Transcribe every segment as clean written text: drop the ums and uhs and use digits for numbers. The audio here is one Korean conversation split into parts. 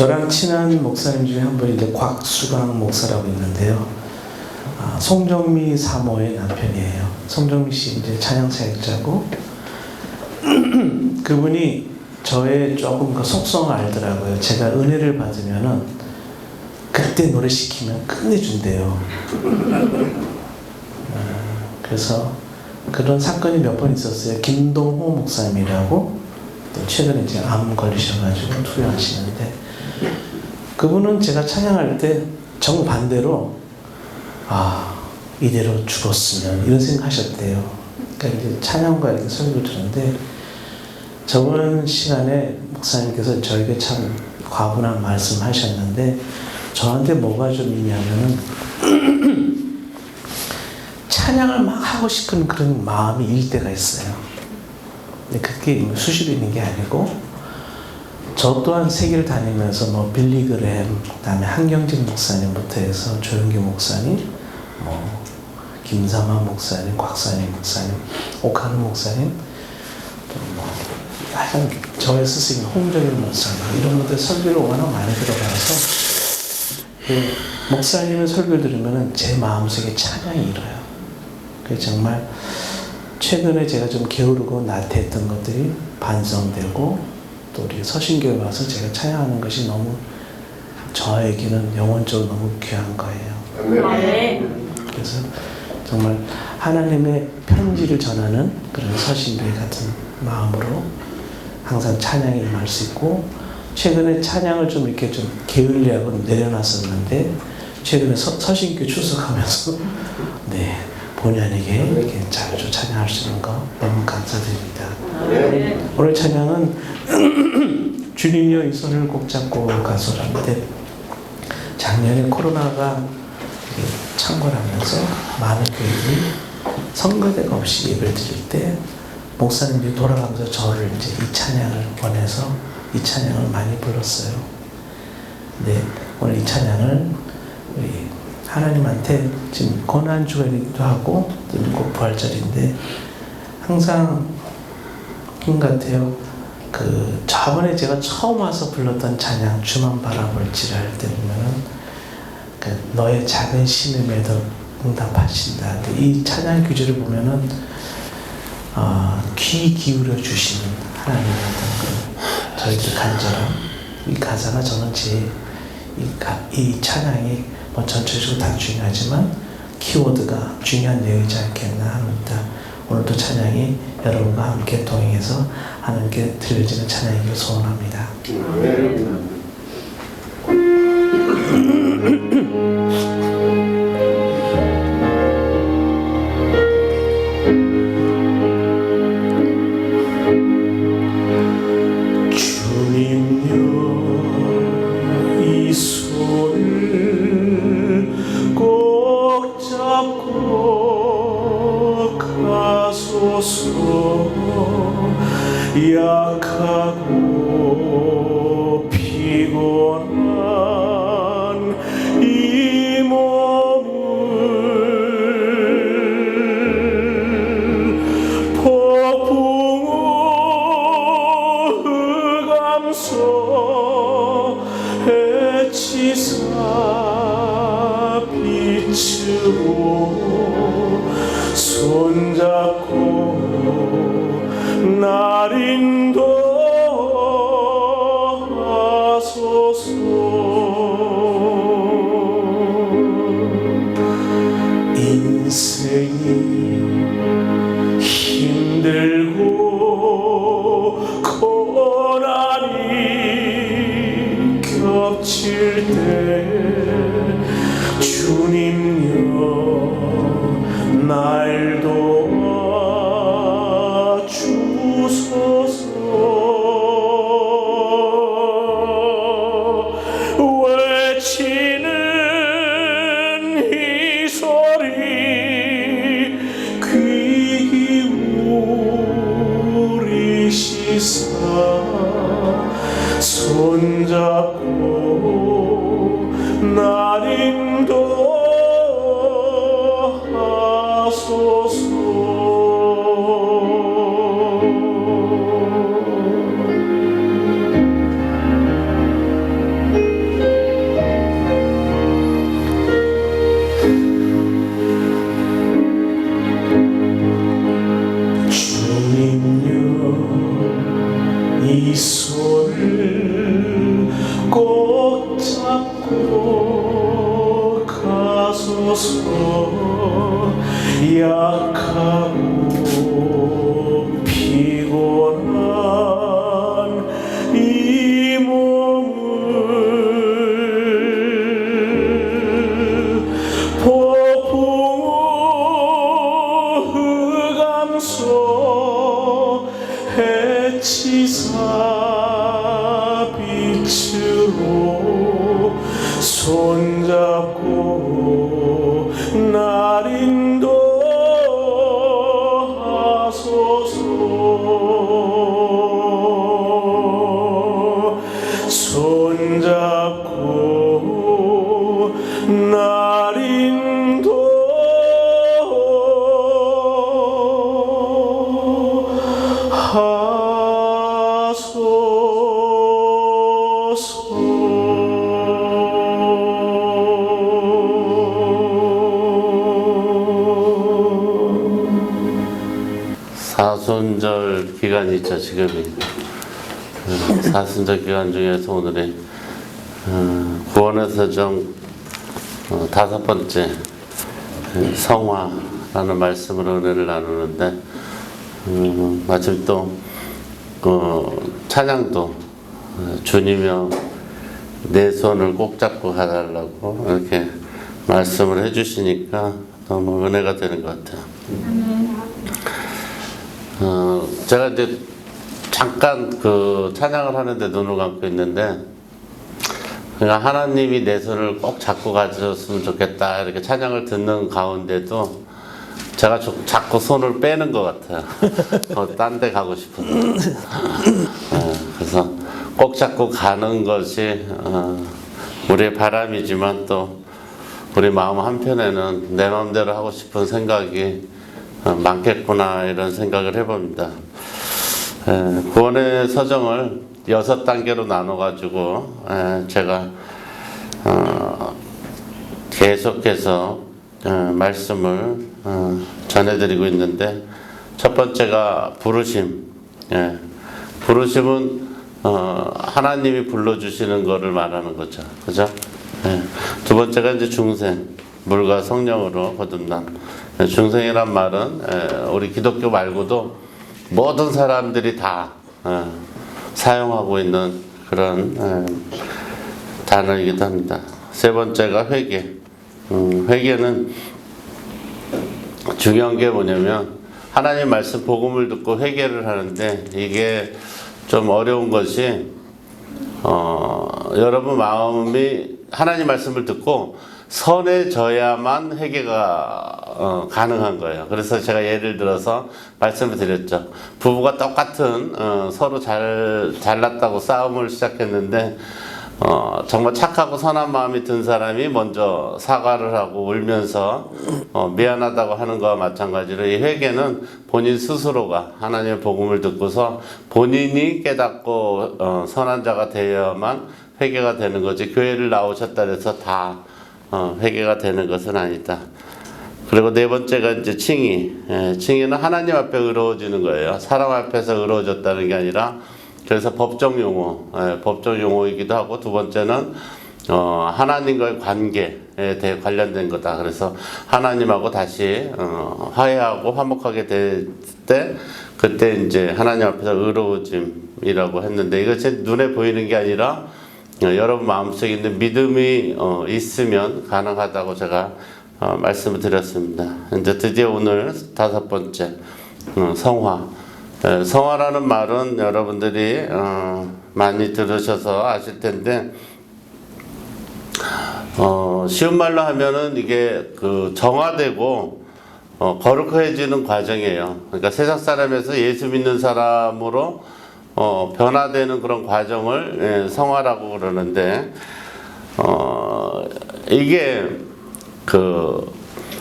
저랑 친한 목사님 중에 한 분이 이제 곽수강 목사라고 있는데요. 송정미 사모의 남편이에요. 송정미 씨 이제 찬양 사역자고 그분이 저의 조금 그 속성을 알더라고요. 제가 은혜를 받으면은 그때 노래 시키면 끝내준대요. 그래서 그런 사건이 몇 번 있었어요. 김동호 목사님이라고 또 최근에 이제 암 걸리셔가지고 투여하시는데 그분은 제가 찬양할 때 정반대로 이대로 죽었으면 이런 생각하셨대요. 그러니까 이제 찬양과 이렇게 설교를 들었는데 저번 시간에 목사님께서 저에게 참 과분한 말씀하셨는데 저한테 뭐가 좀 있냐면은 찬양을 막 하고 싶은 그런 마음이 일 때가 있어요. 근데 그게 수시로 있는 게 아니고 저 또한 세계를 다니면서 뭐 빌리 그램, 그다음에 한경진 목사님부터 해서 조영기 목사님, 뭐 김삼하 목사님, 곽사님 목사님, 오카노 목사님, 또 뭐 하여간 저의 스승인 홍정일 목사님 이런 분들 설교를 워낙 많이 들어봐서 목사님의 설교를 들으면 제 마음속에 찬양이 일어요. 그래서 정말 최근에 제가 좀 게으르고 나태했던 것들이 반성되고 또 우리 서신교회 와서 제가 찬양하는 것이 너무 저에게는 영혼적으로 너무 귀한 거예요. 네. 그래서 정말 하나님의 편지를 전하는 그런 서신교회 같은 마음으로 항상 찬양에 임할 수 있고 최근에 찬양을 좀 이렇게 좀 게을리하고 내려놨었는데 최근에 서신교 출석하면서 네. 본의 아니게 이렇게 자주 찬양할 수 있는 거 너무 감사드립니다. 네. 오늘 찬양은 주님이여 이 손을 꼭 잡고 가소라는데 작년에 코로나가 창궐하면서 많은 교회들이 성가대가 없이 예배를 드릴 때 목사님들이 돌아가면서 저를 이제 이 찬양을 원해서 이 찬양을 많이 불렀어요. 네, 오늘 이 찬양을 우리 하나님한테 지금 고난주간이기도 하고 꼭 부활절인데 항상 것 같아요. 저번에 제가 처음 와서 불렀던 찬양 주만 바라볼지라 할 때 보면은 너의 작은 신음에도 응답하신다. 이 찬양 규제를 보면은 귀 기울여 주시는 하나님의 어떤 저희들 간절함 이 가사가 저는 이 찬양이 뭐 전체적으로 다 중요하지만 키워드가 중요한 내용이지 않겠나 합니다. 오늘도 찬양이 여러분과 함께 동행해서 하나님께 들려지는 찬양이길 소원합니다. 약하고 피곤한 이 몸을 폭풍우 흑암소 해치사 비추고 손잡고 날 인도하소서. 인생이 힘들고 고난이 겹칠 때 주님여 날 도와 주소서. 외치는 이 소리 귀 기울이시사 손잡고 날 인도하소서. 이 손을 꼭 잡고 가소서. 약하고 피곤한 이 몸을 폭풍우 흑암소 해치사 빛으로 손잡고 날 인도하소서. 손잡고 날 사순절 기간이 있죠, 지금이. 사순절 기간 중에서 오늘의 구원의 서정 5번째 성화라는 말씀으로 은혜를 나누는데, 마침 또 찬양도 주님여 내 손을 꼭 잡고 가달라고 이렇게 말씀을 해주시니까 너무 은혜가 되는 것 같아요. 제가 이제 잠깐 그 찬양을 하는데 눈을 감고 있는데, 그러니까 하나님이 내 손을 꼭 잡고 가셨으면 좋겠다 이렇게 찬양을 듣는 가운데도 제가 자꾸 손을 빼는 것 같아요. 딴 데 가고 싶은데. 그래서 꼭 잡고 가는 것이 우리의 바람이지만 또 우리 마음 한편에는 내 마음대로 하고 싶은 생각이 많겠구나 이런 생각을 해봅니다. 구원의 서정을 6단계로 나눠가지고 제가 계속해서 말씀을 전해드리고 있는데, 첫 번째가 부르심. 부르심은 하나님이 불러주시는 것을 말하는 거죠. 그죠? 두 번째가 이제 중생, 물과 성령으로 거듭남. 중생이란 말은 우리 기독교 말고도 모든 사람들이 다 사용하고 있는 그런 단어이기도 합니다. 세 번째가 회개. 회개는 중요한 게 뭐냐면 하나님 말씀 복음을 듣고 회개를 하는데, 이게 좀 어려운 것이 여러분 마음이 하나님 말씀을 듣고 선해져야만 회개가 가능한 거예요. 그래서 제가 예를 들어서 말씀을 드렸죠. 부부가 똑같은 서로 잘났다고 싸움을 시작했는데 정말 착하고 선한 마음이 든 사람이 먼저 사과를 하고 울면서 미안하다고 하는 거와 마찬가지로 이 회개는 본인 스스로가 하나님의 복음을 듣고서 본인이 깨닫고 선한 자가 되어야만 회개가 되는 거지, 교회를 나오셨다 해서 다 회개가 되는 것은 아니다. 그리고 네 번째가 이제 칭의. 칭의는 하나님 앞에 의로워지는 거예요. 사람 앞에서 의로워졌다는 게 아니라, 그래서 법정 용어, 법정 용어이기도 하고, 두 번째는 하나님과의 관계에 대해 관련된 거다. 그래서 하나님하고 다시 화해하고 화목하게 될 때, 그때 이제 하나님 앞에서 의로워짐이라고 했는데, 이것이 눈에 보이는 게 아니라 여러분 마음속에 있는 믿음이 있으면 가능하다고 제가 말씀을 드렸습니다. 이제 드디어 오늘 5번째 성화. 성화라는 말은 여러분들이 많이 들으셔서 아실 텐데, 쉬운 말로 하면은 이게 그 정화되고 거룩해지는 과정이에요. 그러니까 세상 사람에서 예수 믿는 사람으로 변화되는 그런 과정을 성화라고 그러는데, 이게 그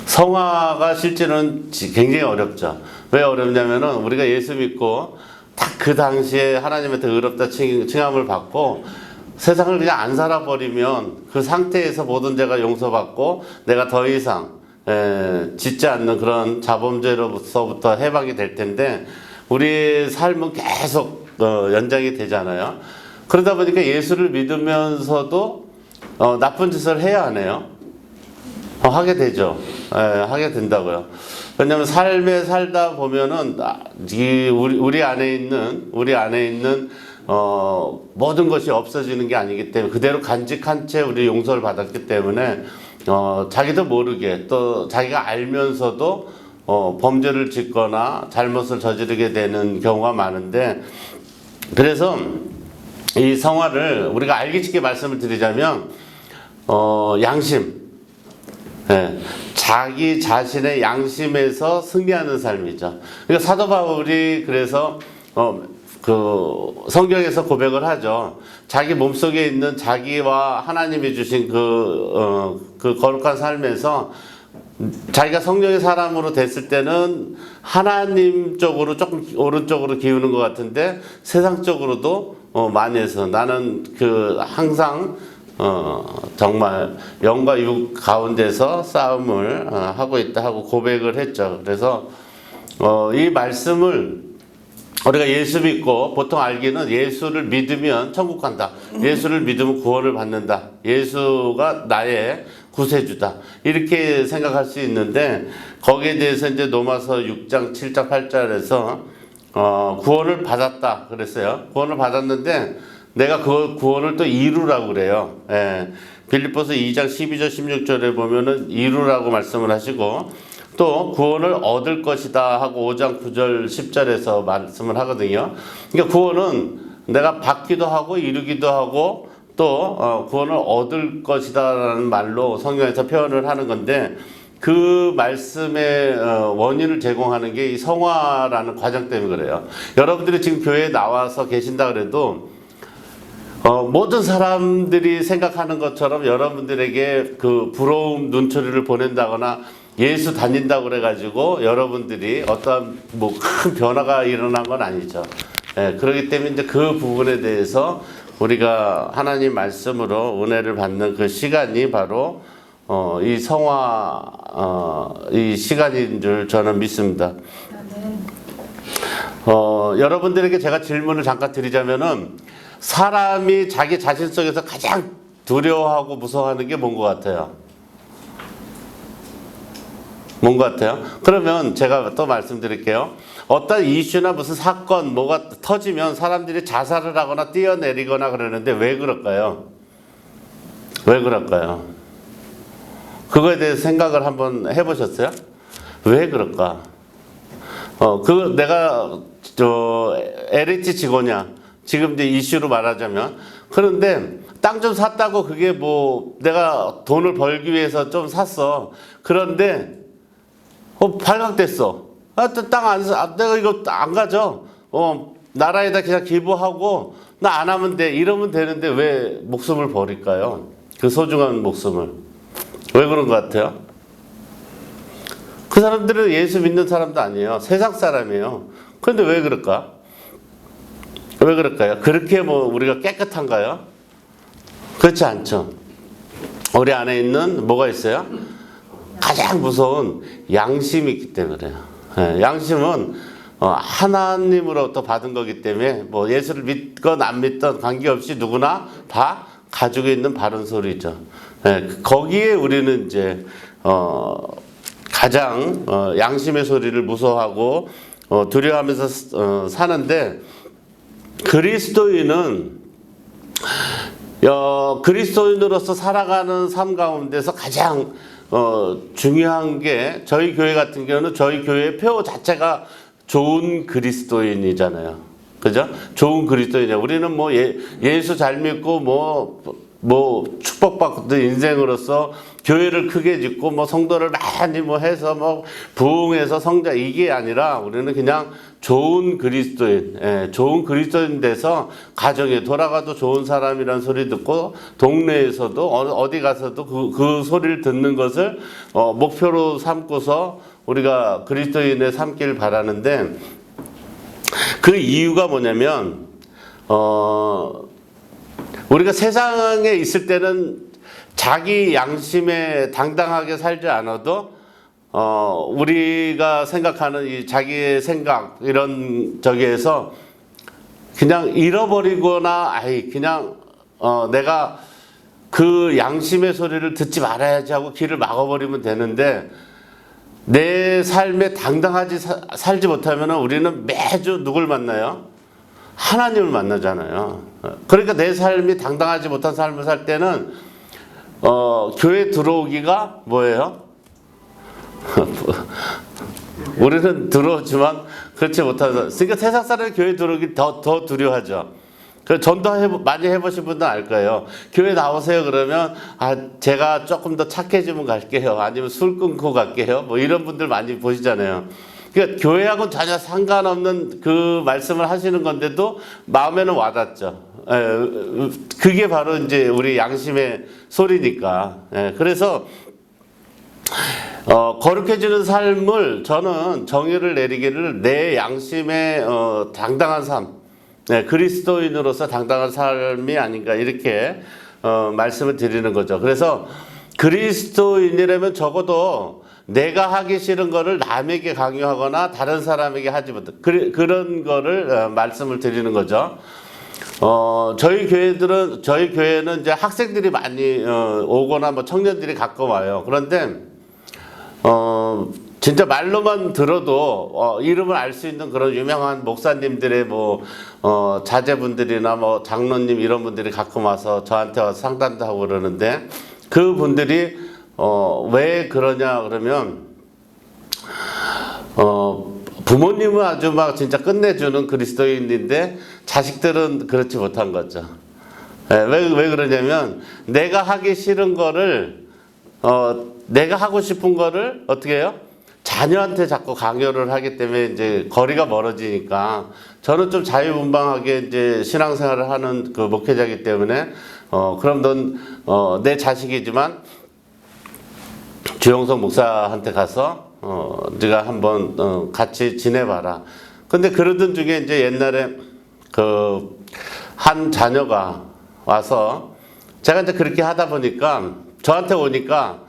성화가 실제는 굉장히 어렵죠. 왜 어렵냐면은 우리가 예수 믿고 딱 그 당시에 하나님한테 의롭다 칭함을 받고 세상을 그냥 안 살아버리면 그 상태에서 모든 죄가 용서받고 내가 더 이상 짓지 않는 그런 자범죄로부터 해방이 될 텐데, 우리의 삶은 계속 연장이 되잖아요. 그러다 보니까 예수를 믿으면서도 나쁜 짓을 해야 하네요. 하게 되죠. 예, 하게 된다고요. 왜냐하면 삶에 살다 보면은 우리 안에 있는 모든 것이 없어지는 게 아니기 때문에 그대로 간직한 채 우리 용서를 받았기 때문에 자기도 모르게 또 자기가 알면서도 범죄를 짓거나 잘못을 저지르게 되는 경우가 많은데, 그래서 이 성화를 우리가 알기 쉽게 말씀을 드리자면 양심, 예, 자기 자신의 양심에서 승리하는 삶이죠. 그러니까 사도 바울이 그래서 그 성경에서 고백을 하죠. 자기 몸속에 있는 자기와 하나님이 주신 그 거룩한 삶에서 자기가 성령의 사람으로 됐을 때는 하나님 쪽으로 조금 오른쪽으로 기우는 것 같은데 세상 쪽으로도 많이 해서 나는 항상 정말 영과 육 가운데서 싸움을 하고 있다 하고 고백을 했죠. 그래서 이 말씀을 우리가 예수 믿고 보통 알기는 예수를 믿으면 천국 간다. 예수를 믿으면 구원을 받는다. 예수가 나의 구세주다. 이렇게 생각할 수 있는데 거기에 대해서 이제 로마서 6장 7장 8절에서 구원을 받았다 그랬어요. 구원을 받았는데 내가 그 구원을 또 이루라고 그래요. 예. 빌립보서 2장 12절 16절에 보면은 이루라고 말씀을 하시고 또 구원을 얻을 것이다 하고 5장 9절 10절에서 말씀을 하거든요. 그러니까 구원은 내가 받기도 하고 이루기도 하고 또 구원을 얻을 것이다 라는 말로 성경에서 표현을 하는 건데, 그 말씀의 원인을 제공하는 게 이 성화라는 과정 때문에 그래요. 여러분들이 지금 교회에 나와서 계신다 그래도 모든 사람들이 생각하는 것처럼 여러분들에게 그 부러움 눈초리를 보낸다거나 예수 다닌다고 그래가지고 여러분들이 어떤 뭐 큰 변화가 일어난 건 아니죠. 예, 그렇기 때문에 이제 그 부분에 대해서 우리가 하나님 말씀으로 은혜를 받는 그 시간이 바로 이 성화 이 시간인 줄 저는 믿습니다. 여러분들에게 제가 질문을 잠깐 드리자면은 사람이 자기 자신 속에서 가장 두려워하고 무서워하는 게 뭔 것 같아요? 뭔 것 같아요? 그러면 제가 또 말씀드릴게요. 어떤 이슈나 무슨 사건 뭐가 터지면 사람들이 자살을 하거나 뛰어내리거나 그러는데 왜 그럴까요? 왜 그럴까요? 그거에 대해서 생각을 한번 해보셨어요? 왜 그럴까? 내가 LH 직원이야. 지금 이제 이슈로 말하자면. 그런데 땅 좀 샀다고 그게 뭐 내가 돈을 벌기 위해서 좀 샀어. 그런데 발각됐어. 땅 안 사. 내가 이거 안 가져. 나라에다 그냥 기부하고 나 안 하면 돼. 이러면 되는데 왜 목숨을 버릴까요? 그 소중한 목숨을. 왜 그런 것 같아요? 그 사람들은 예수 믿는 사람도 아니에요. 세상 사람이에요. 그런데 왜 그럴까? 왜 그럴까요? 그렇게 뭐 우리가 깨끗한가요? 그렇지 않죠. 우리 안에 있는 뭐가 있어요? 가장 무서운 양심이 있기 때문에 그래요. 예, 양심은 하나님으로부터 받은 거기 때문에 뭐 예수를 믿건 안 믿건 관계없이 누구나 다 가지고 있는 바른 소리죠. 예, 거기에 우리는 이제 가장 양심의 소리를 무서워하고 두려워하면서 사는데, 그리스도인으로서 살아가는 삶 가운데서 가장 중요한 게, 저희 교회 같은 경우는 저희 교회의 표 자체가 좋은 그리스도인이잖아요. 그죠? 좋은 그리스도인이야. 우리는 뭐 예수 잘 믿고 뭐 축복받고 인생으로서 교회를 크게 짓고 뭐 성도를 많이 뭐 해서 뭐 부흥해서 성장, 이게 아니라 우리는 그냥 좋은 그리스도인, 좋은 그리스도인 돼서 가정에 돌아가도 좋은 사람이라는 소리 듣고 동네에서도 어디 가서도 그 소리를 듣는 것을 목표로 삼고서 우리가 그리스도인의 삶길 바라는데, 그 이유가 뭐냐면 우리가 세상에 있을 때는 자기 양심에 당당하게 살지 않아도 우리가 생각하는 이 자기의 생각 이런 저기에서 그냥 잃어버리거나 그냥 내가 그 양심의 소리를 듣지 말아야지 하고 길을 막아버리면 되는데, 내 삶에 당당하지 살지 못하면 우리는 매주 누굴 만나요? 하나님을 만나잖아요. 그러니까 내 삶이 당당하지 못한 삶을 살 때는 교회 들어오기가 뭐예요? 우리는 들어오지만 그렇지 못하서, 그러니까 세상 사람이 교회 들어오기 더 두려워하죠. 그 전도 많이 해보신 분들은 알 거예요. 교회 나오세요 그러면 제가 조금 더 착해지면 갈게요. 아니면 술 끊고 갈게요. 뭐 이런 분들 많이 보시잖아요. 그러니까 교회하고는 전혀 상관없는 그 말씀을 하시는 건데도 마음에는 와닿죠. 그게 바로 이제 우리 양심의 소리니까. 그래서 거룩해지는 삶을 저는 정의를 내리기를 내 양심의 당당한 삶, 그리스도인으로서 당당한 삶이 아닌가 이렇게 말씀을 드리는 거죠. 그래서 그리스도인이라면 적어도 내가 하기 싫은 거를 남에게 강요하거나 다른 사람에게 하지 못해 그런 거를 말씀을 드리는 거죠. 저희 교회는 이제 학생들이 많이 오거나 뭐 청년들이 가끔 와요. 그런데 진짜 말로만 들어도 이름을 알 수 있는 그런 유명한 목사님들의 뭐 자제분들이나 뭐 장로님 이런 분들이 가끔 와서 저한테 와서 상담도 하고 그러는데, 그 분들이 왜 그러냐 그러면 부모님은 아주 막 진짜 끝내주는 그리스도인인데 자식들은 그렇지 못한 거죠. 왜 그러냐면 내가 하기 싫은 거를 내가 하고 싶은 거를 어떻게 해요? 자녀한테 자꾸 강요를 하기 때문에 이제 거리가 멀어지니까, 저는 좀 자유분방하게 이제 신앙생활을 하는 그 목회자이기 때문에 그럼 넌 내 자식이지만 주영석 목사한테 가서 네가 한번 같이 지내봐라. 근데 그러던 중에 이제 옛날에 그 한 자녀가 와서 제가 이제 그렇게 하다 보니까 저한테 오니까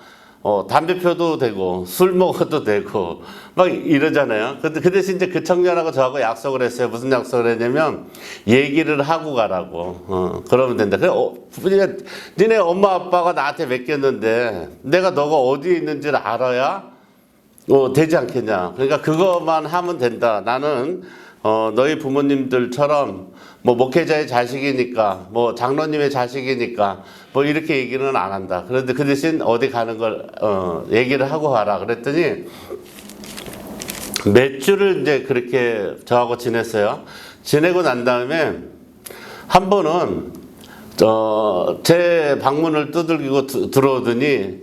담배 펴도 되고 술 먹어도 되고 막 이러잖아요. 근데 그 대신 이제 그 청년하고 저하고 약속을 했어요. 무슨 약속을 했냐면 얘기를 하고 가라고. 그러면 된다. 그래, 니네 엄마 아빠가 나한테 맡겼는데 내가 너가 어디에 있는지를 알아야 되지 않겠냐. 그러니까 그것만 하면 된다. 나는 너희 부모님들처럼 뭐 목회자의 자식이니까 뭐 장로님의 자식이니까 뭐 이렇게 얘기는 안 한다. 그런데 그 대신 어디 가는 걸 얘기를 하고 가라. 그랬더니 몇 주를 이제 그렇게 저하고 지냈어요. 지내고 난 다음에 한 번은 제 방문을 두들기고 들어오더니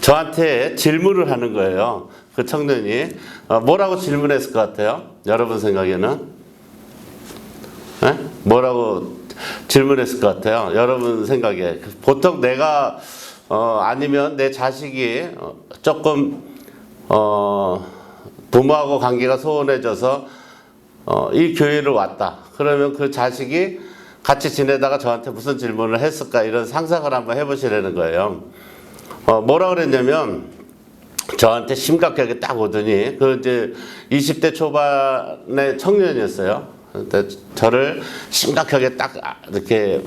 저한테 질문을 하는 거예요. 그 청년이 뭐라고 질문했을 것 같아요? 여러분 생각에는? 네? 뭐라고 질문했을 것 같아요? 여러분 생각에. 보통 내가 아니면 내 자식이 조금 부모하고 관계가 소원해져서 이 교회를 왔다. 그러면 그 자식이 같이 지내다가 저한테 무슨 질문을 했을까, 이런 상상을 한번 해보시라는 거예요. 뭐라 그랬냐면 저한테 심각하게 딱 오더니, 그 이제 20대 초반의 청년이었어요. 근데 저를 심각하게 딱 이렇게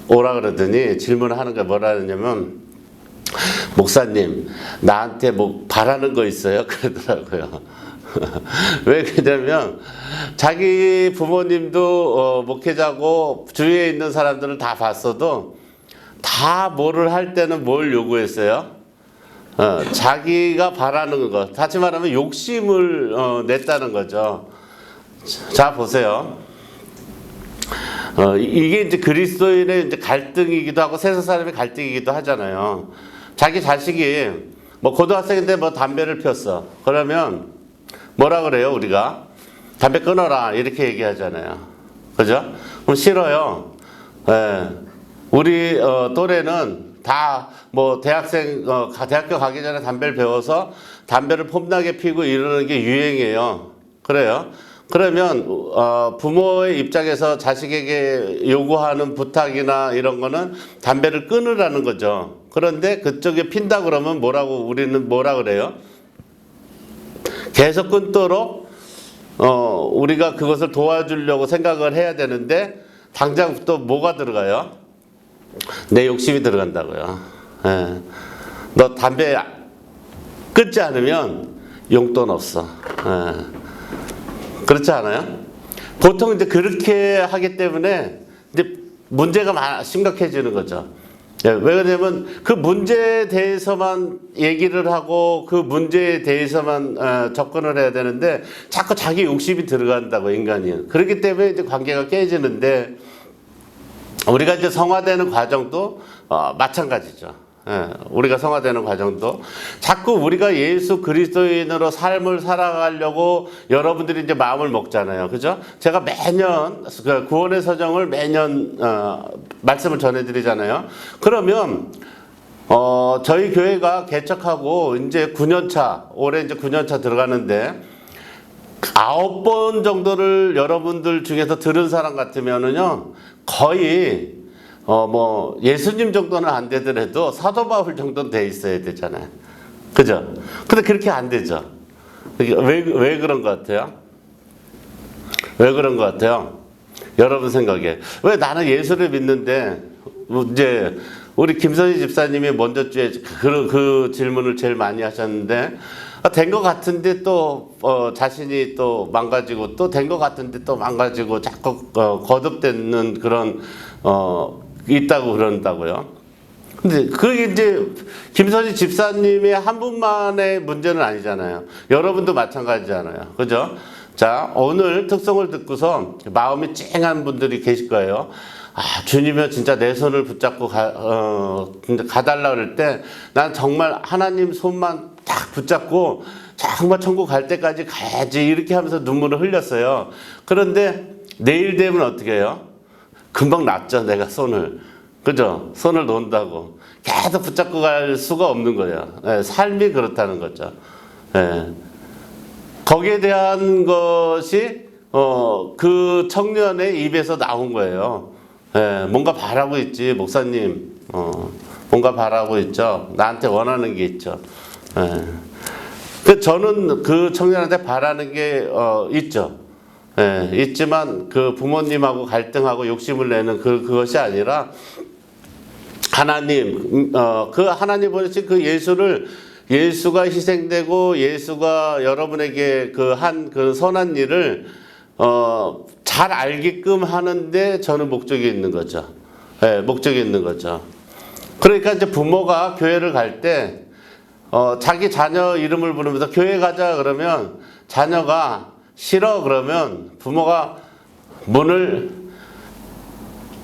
오라 그러더니 질문을 하는 게 뭐라 그러냐면, 목사님, 나한테 뭐 바라는 거 있어요? 그러더라고요. 왜 그러냐면 자기 부모님도 목회자고 주위에 있는 사람들을 다 봤어도 다 뭐를 할 때는 뭘 요구했어요? 자기가 바라는 것, 다시 말하면 욕심을 냈다는 거죠. 자, 보세요. 이게 이제 그리스도인의 이제 갈등이기도 하고 세상 사람의 갈등이기도 하잖아요. 자기 자식이 뭐 고등학생인데 뭐 담배를 폈어. 그러면 뭐라 그래요, 우리가? 담배 끊어라, 이렇게 얘기하잖아요. 그죠? 그럼 싫어요. 예. 우리 또래는 다 뭐 대학교 가기 전에 담배를 배워서 담배를 폼나게 피고 이러는 게 유행이에요. 그래요? 그러면 부모의 입장에서 자식에게 요구하는 부탁이나 이런 거는 담배를 끊으라는 거죠. 그런데 그쪽에 핀다 그러면 우리는 뭐라 그래요? 계속 끊도록 우리가 그것을 도와주려고 생각을 해야 되는데 당장 또 뭐가 들어가요? 내 욕심이 들어간다고요. 예. 너 담배 끊지 않으면 용돈 없어. 예. 그렇지 않아요? 보통 이제 그렇게 하기 때문에 이제 문제가 심각해지는 거죠. 예, 왜 그러냐면 그 문제에 대해서만 얘기를 하고 그 문제에 대해서만 접근을 해야 되는데 자꾸 자기 욕심이 들어간다고 인간이. 그렇기 때문에 이제 관계가 깨지는데 우리가 이제 성화되는 과정도 마찬가지죠. 예, 우리가 성화되는 과정도 자꾸 우리가 예수 그리스도인으로 삶을 살아가려고 여러분들이 이제 마음을 먹잖아요. 그죠? 제가 매년 구원의 서정을 매년 말씀을 전해드리잖아요. 그러면 저희 교회가 개척하고 이제 9년차, 올해 이제 9년차 들어가는데 9번 정도를 여러분들 중에서 들은 사람 같으면은요, 거의 뭐 예수님 정도는 안 되더라도 사도 바울 정도는 돼 있어야 되잖아요. 그죠? 근데 그렇게 안 되죠. 왜 그런 것 같아요? 왜 그런 것 같아요? 여러분 생각에 왜 나는 예수를 믿는데 이제 우리 김선희 집사님이 먼저 주에 그 질문을 제일 많이 하셨는데 된 것 같은데 또 자신이 또 망가지고 또 된 것 같은데 또 망가지고 자꾸 거듭되는 그런 있다고 그런다고요. 근데 그게 이제 김선희 집사님의 한 분만의 문제는 아니잖아요. 여러분도 마찬가지잖아요. 그죠? 자, 오늘 특성을 듣고서 마음이 찡한 분들이 계실 거예요. 아, 주님은 진짜 내 손을 붙잡고 가달라 그럴 때 난 정말 하나님 손만 딱 붙잡고 정말 천국 갈 때까지 가야지 이렇게 하면서 눈물을 흘렸어요. 그런데 내일 되면 어떻게 해요? 금방 놨죠, 내가 손을. 그죠? 손을 놓는다고. 계속 붙잡고 갈 수가 없는 거예요. 예, 삶이 그렇다는 거죠. 예. 거기에 대한 것이, 그 청년의 입에서 나온 거예요. 예, 뭔가 바라고 있지, 목사님. 뭔가 바라고 있죠. 나한테 원하는 게 있죠. 예. 저는 그 청년한테 바라는 게, 있죠. 예, 있지만 그 부모님하고 갈등하고 욕심을 내는 그것이 아니라 하나님, 그 하나님 보내신 그 예수가 희생되고 예수가 여러분에게 그 선한 일을 잘 알게끔 하는데 저는 목적이 있는 거죠. 예, 목적이 있는 거죠. 그러니까 이제 부모가 교회를 갈 때 자기 자녀 이름을 부르면서 교회 가자 그러면 자녀가 싫어 그러면 부모가 문을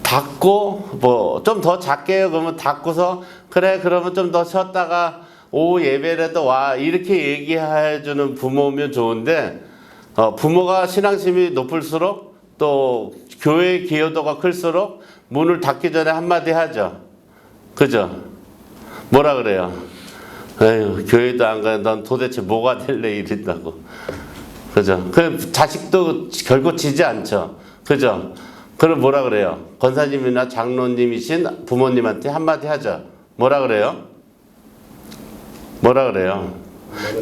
닫고 뭐 좀 더 작게 해요 그러면 닫고서 그래 그러면 좀 더 쉬었다가 오후 예배라도 와 이렇게 얘기해 주는 부모면 좋은데 부모가 신앙심이 높을수록 또 교회 기여도가 클수록 문을 닫기 전에 한마디 하죠. 그죠? 뭐라 그래요? 에휴 교회도 안 가요. 넌 도대체 뭐가 될래 이런다고. 그죠? 그 자식도 결국 지지 않죠. 그죠? 그럼 뭐라 그래요? 권사님이나 장로님이신 부모님한테 한마디 하죠. 뭐라 그래요? 뭐라 그래요?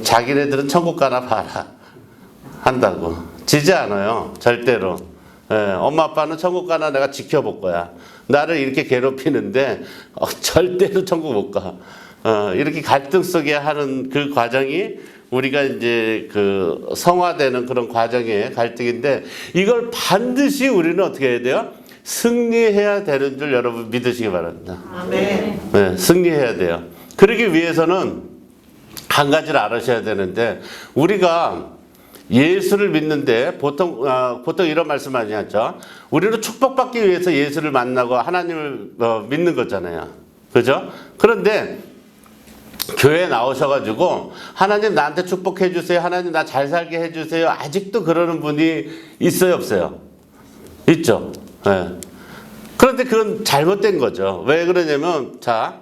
자기네들은 천국 가나 봐라. 한다고. 지지 않아요. 절대로. 예, 엄마 아빠는 천국 가나 내가 지켜볼 거야. 나를 이렇게 괴롭히는데 절대로 천국 못 가. 이렇게 갈등 속에 하는 그 과정이 우리가 이제 그 성화되는 그런 과정의 갈등인데 이걸 반드시 우리는 어떻게 해야 돼요? 승리해야 되는 줄 여러분 믿으시기 바랍니다. 아멘. 네, 승리해야 돼요. 그러기 위해서는 한 가지를 알으셔야 되는데 우리가 예수를 믿는데 보통 이런 말씀 많이 하죠. 우리는 축복받기 위해서 예수를 만나고 하나님을 믿는 거잖아요. 그죠? 그런데 교회에 나오셔가지고 하나님 나한테 축복해 주세요. 하나님 나 잘 살게 해주세요. 아직도 그러는 분이 있어요, 없어요? 있죠. 네. 그런데 그건 잘못된 거죠. 왜 그러냐면 자,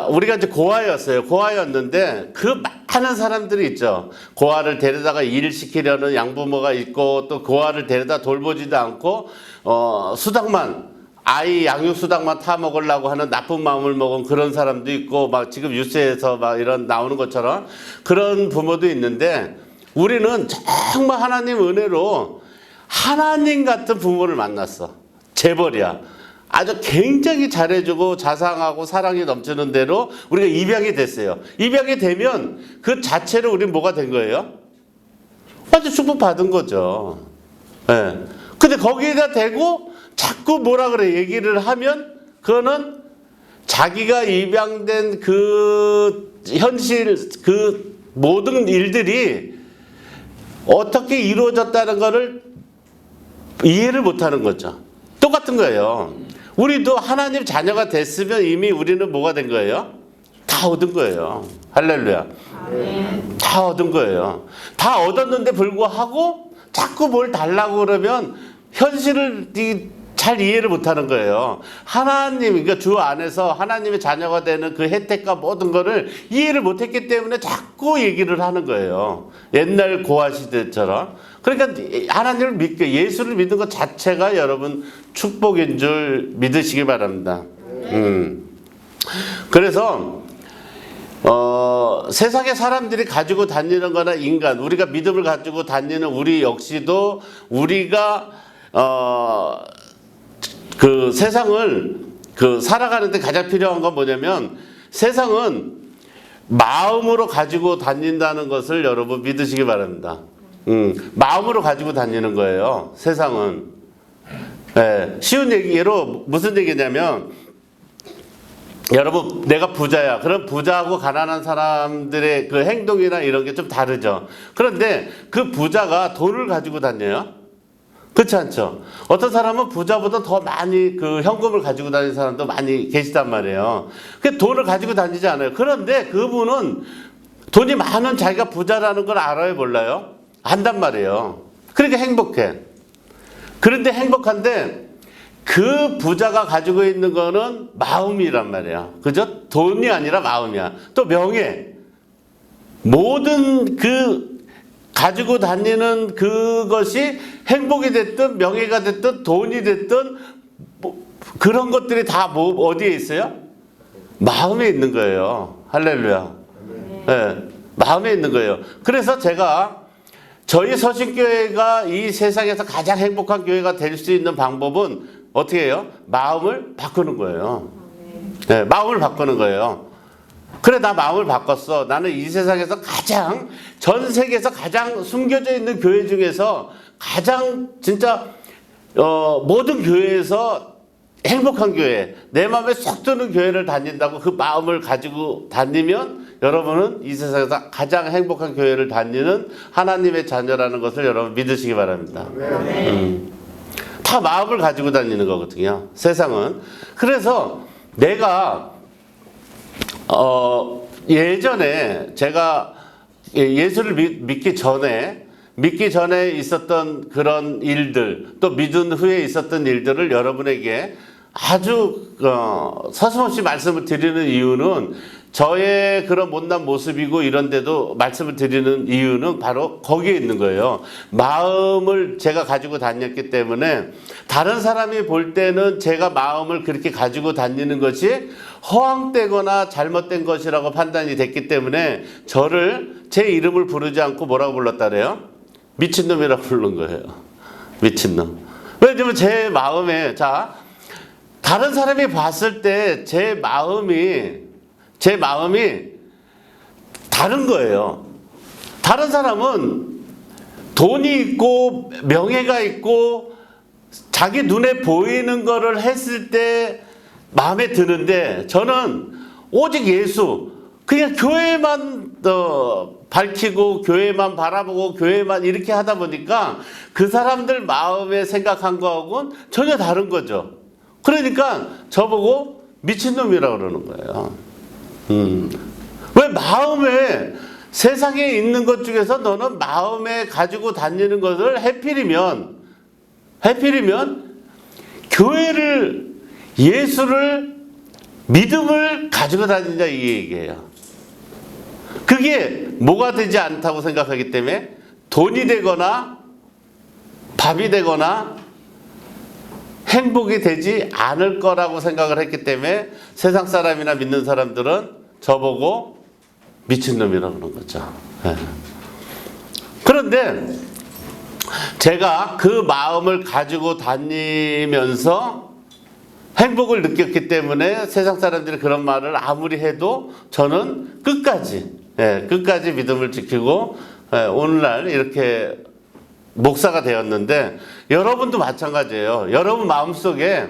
우리가 이제 고아였어요. 고아였는데 그 많은 사람들이 있죠. 고아를 데려다가 일을 시키려는 양부모가 있고 또 고아를 데려다 돌보지도 않고 아이 양육 수당만 타 먹으려고 하는 나쁜 마음을 먹은 그런 사람도 있고 막 지금 뉴스에서 막 이런 나오는 것처럼 그런 부모도 있는데 우리는 정말 하나님 은혜로 하나님 같은 부모를 만났어. 재벌이야. 아주 굉장히 잘해주고 자상하고 사랑이 넘치는 대로 우리가 입양이 됐어요. 입양이 되면 그 자체로 우리는 뭐가 된 거예요? 완전 축복받은 거죠. 예. 근데 거기에다 대고 자꾸 뭐라 그래 얘기를 하면 그거는 자기가 입양된 그 현실 그 모든 일들이 어떻게 이루어졌다는 거를 이해를 못하는 거죠. 똑같은 거예요. 우리도 하나님 자녀가 됐으면 이미 우리는 뭐가 된 거예요? 다 얻은 거예요. 할렐루야. 다 얻은 거예요. 다 얻었는데 불구하고 자꾸 뭘 달라고 그러면 현실을 잘 이해를 못하는 거예요. 하나님, 그러니까 주 안에서 하나님의 자녀가 되는 그 혜택과 모든 거를 이해를 못했기 때문에 자꾸 얘기를 하는 거예요. 옛날 고아 시대처럼. 그러니까 하나님을 믿고 예수를 믿는 것 자체가 여러분 축복인 줄 믿으시기 바랍니다. 그래서 세상의 사람들이 가지고 다니는 거나 인간, 우리가 믿음을 가지고 다니는 우리 역시도 우리가 그 세상을 살아가는데 가장 필요한 건 뭐냐면 세상은 마음으로 가지고 다닌다는 것을 여러분 믿으시기 바랍니다. 마음으로 가지고 다니는 거예요. 세상은. 네, 쉬운 예로 무슨 얘기냐면 여러분 내가 부자야. 그럼 부자하고 가난한 사람들의 그 행동이나 이런 게 좀 다르죠. 그런데 그 부자가 돈을 가지고 다녀요. 그렇지 않죠? 어떤 사람은 부자보다 더 많이 그 현금을 가지고 다니는 사람도 많이 계시단 말이에요. 그 돈을 가지고 다니지 않아요. 그런데 그분은 돈이 많은 자기가 부자라는 걸 알아요, 몰라요? 안단 말이에요. 그러니까 행복해. 그런데 행복한데 그 부자가 가지고 있는 거는 마음이란 말이에요. 그죠? 돈이 아니라 마음이야. 또 명예. 모든 그 가지고 다니는 그것이 행복이 됐든 명예가 됐든 돈이 됐든 뭐 그런 것들이 다 뭐 어디에 있어요? 마음에 있는 거예요. 할렐루야. 네, 마음에 있는 거예요. 그래서 제가 저희 서신교회가 이 세상에서 가장 행복한 교회가 될 수 있는 방법은 어떻게 해요? 마음을 바꾸는 거예요. 네, 마음을 바꾸는 거예요. 그래, 나 마음을 바꿨어. 나는 이 세상에서 가장, 전 세계에서 가장 숨겨져 있는 교회 중에서 가장 진짜 모든 교회에서 행복한 교회, 내 마음에 쏙 드는 교회를 다닌다고 그 마음을 가지고 다니면 여러분은 이 세상에서 가장 행복한 교회를 다니는 하나님의 자녀라는 것을 여러분 믿으시기 바랍니다. 다 마음을 가지고 다니는 거거든요, 세상은. 그래서 내가 예전에 제가 예수를 믿기 전에 있었던 그런 일들, 또 믿은 후에 있었던 일들을 여러분에게 아주 서슴없이 말씀을 드리는 이유는 저의 그런 못난 모습이고 이런데도 말씀을 드리는 이유는 바로 거기에 있는 거예요. 마음을 제가 가지고 다녔기 때문에 다른 사람이 볼 때는 제가 마음을 그렇게 가지고 다니는 것이 허황되거나 잘못된 것이라고 판단이 됐기 때문에 저를 제 이름을 부르지 않고 뭐라고 불렀다래요? 미친놈이라고 부른 거예요. 미친놈. 왜냐면 제 마음에 다른 사람이 봤을 때 제 마음이 다른 거예요. 다른 사람은 돈이 있고 명예가 있고 자기 눈에 보이는 거를 했을 때 마음에 드는데 저는 오직 예수, 그냥 교회만 밝히고 교회만 바라보고 교회만 이렇게 하다 보니까 그 사람들 마음에 생각한 거하고는 전혀 다른 거죠. 그러니까 저보고 미친놈이라고 그러는 거예요. 왜 마음에 세상에 있는 것 중에서 너는 마음에 가지고 다니는 것을 해필이면 교회를, 예수를, 믿음을 가지고 다닌다 이 얘기예요. 그게 뭐가 되지 않다고 생각하기 때문에 돈이 되거나 밥이 되거나 행복이 되지 않을 거라고 생각을 했기 때문에 세상 사람이나 믿는 사람들은 저보고 미친놈이라고 그러는 거죠. 네. 그런데 제가 그 마음을 가지고 다니면서 행복을 느꼈기 때문에 세상 사람들이 그런 말을 아무리 해도 저는 끝까지 믿음을 지키고 오늘날 이렇게 목사가 되었는데, 여러분도 마찬가지예요. 여러분 마음속에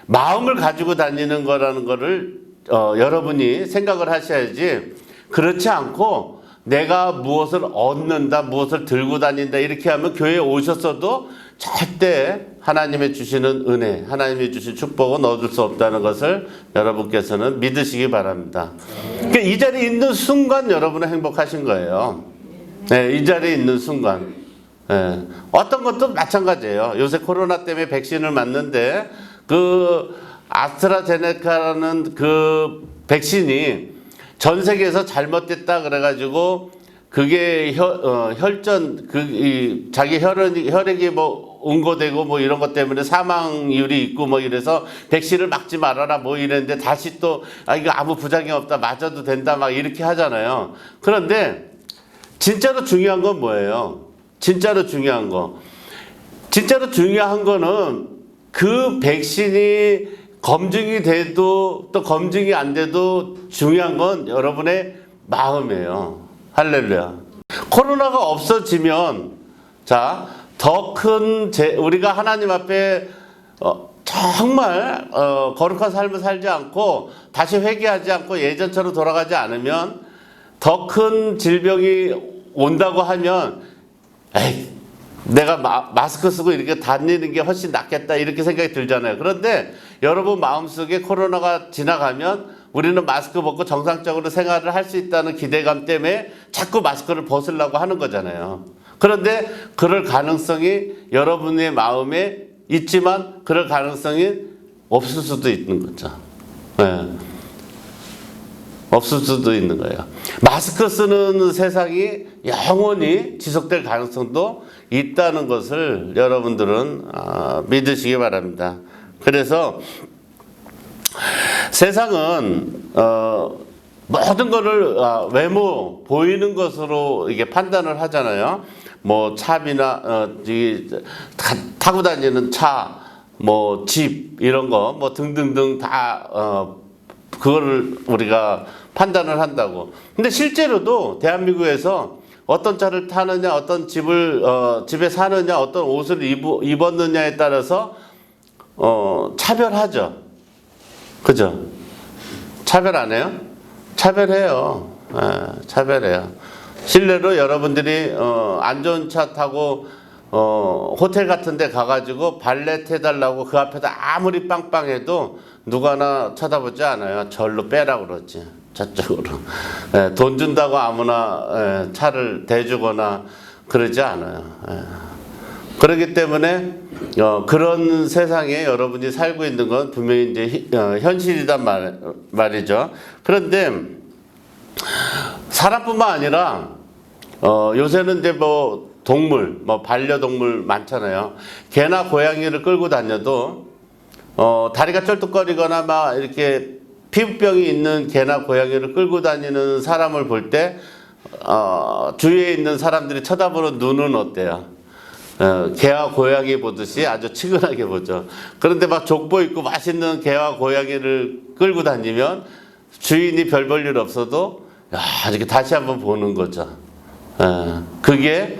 마음을 가지고 다니는 거라는 거를 여러분이 생각을 하셔야지, 그렇지 않고 내가 무엇을 얻는다, 무엇을 들고 다닌다 이렇게 하면 교회에 오셨어도 절대 하나님이 주시는 은혜, 하나님이 주신 축복은 얻을 수 없다는 것을 여러분께서는 믿으시기 바랍니다. 그러니까 이 자리에 있는 순간 여러분은 행복하신 거예요. 네, 이 자리에 있는 순간. 네. 어떤 것도 마찬가지예요. 요새 코로나 때문에 백신을 맞는데 그 아스트라제네카라는 그 백신이 전 세계에서 잘못됐다 그래가지고 그게 혈전 자기 혈액이 뭐 응고되고 뭐 이런 것 때문에 사망률이 있고 뭐 이래서 백신을 맞지 말아라 뭐 이랬는데 다시 또 이거 아무 부작용 없다, 맞아도 된다 막 이렇게 하잖아요. 그런데 진짜로 중요한 건 뭐예요? 진짜로 중요한 거는 그 백신이 검증이 돼도 또 검증이 안 돼도 중요한 건 여러분의 마음이에요. 할렐루야. 코로나가 없어지면 더 큰 우리가 하나님 앞에 정말 거룩한 삶을 살지 않고 다시 회개하지 않고 예전처럼 돌아가지 않으면 더 큰 질병이 온다고 하면 에이, 내가 마스크 쓰고 이렇게 다니는 게 훨씬 낫겠다 이렇게 생각이 들잖아요. 그런데 여러분 마음속에 코로나가 지나가면 우리는 마스크 벗고 정상적으로 생활을 할 수 있다는 기대감 때문에 자꾸 마스크를 벗으려고 하는 거잖아요. 그런데 그럴 가능성이 여러분의 마음에 있지만 그럴 가능성이 없을 수도 있는 거죠. 네. 없을 수도 있는 거예요. 마스크 쓰는 세상이 영원히 지속될 가능성도 있다는 것을 여러분들은 믿으시기 바랍니다. 그래서 세상은 모든 것을 외모 보이는 것으로 이게 판단을 하잖아요. 뭐 차비나 타고 다니는 차, 뭐 집 이런 거 뭐 등등등 다 그거를 우리가 판단을 한다고. 근데 실제로도 대한민국에서 어떤 차를 타느냐, 어떤 집에 사느냐, 어떤 옷을 입었느냐에 따라서 차별하죠. 그죠? 차별 안 해요? 차별해요. 차별해요. 실례로 여러분들이 안 좋은 차 타고 호텔 같은 데 가가지고 발렛 해달라고 그 앞에다 아무리 빵빵해도 누가나 쳐다보지 않아요. 절로 빼라고 그러지. 저쪽으로. 돈 준다고 아무나 차를 대주거나 그러지 않아요. 그렇기 때문에 그런 세상에 여러분이 살고 있는 건 분명히 이제 현실이란 말이죠. 그런데 사람뿐만 아니라 요새는 이제 뭐 동물, 뭐 반려동물 많잖아요. 개나 고양이를 끌고 다녀도 다리가 쩔뚝거리거나 막 이렇게 피부병이 있는 개나 고양이를 끌고 다니는 사람을 볼 때 주위에 있는 사람들이 쳐다보는 눈은 어때요? 개와 고양이 보듯이 아주 치근하게 보죠. 그런데 막 족보 있고 맛있는 개와 고양이를 끌고 다니면 주인이 별 볼 일 없어도 이렇게 다시 한번 보는 거죠. 그게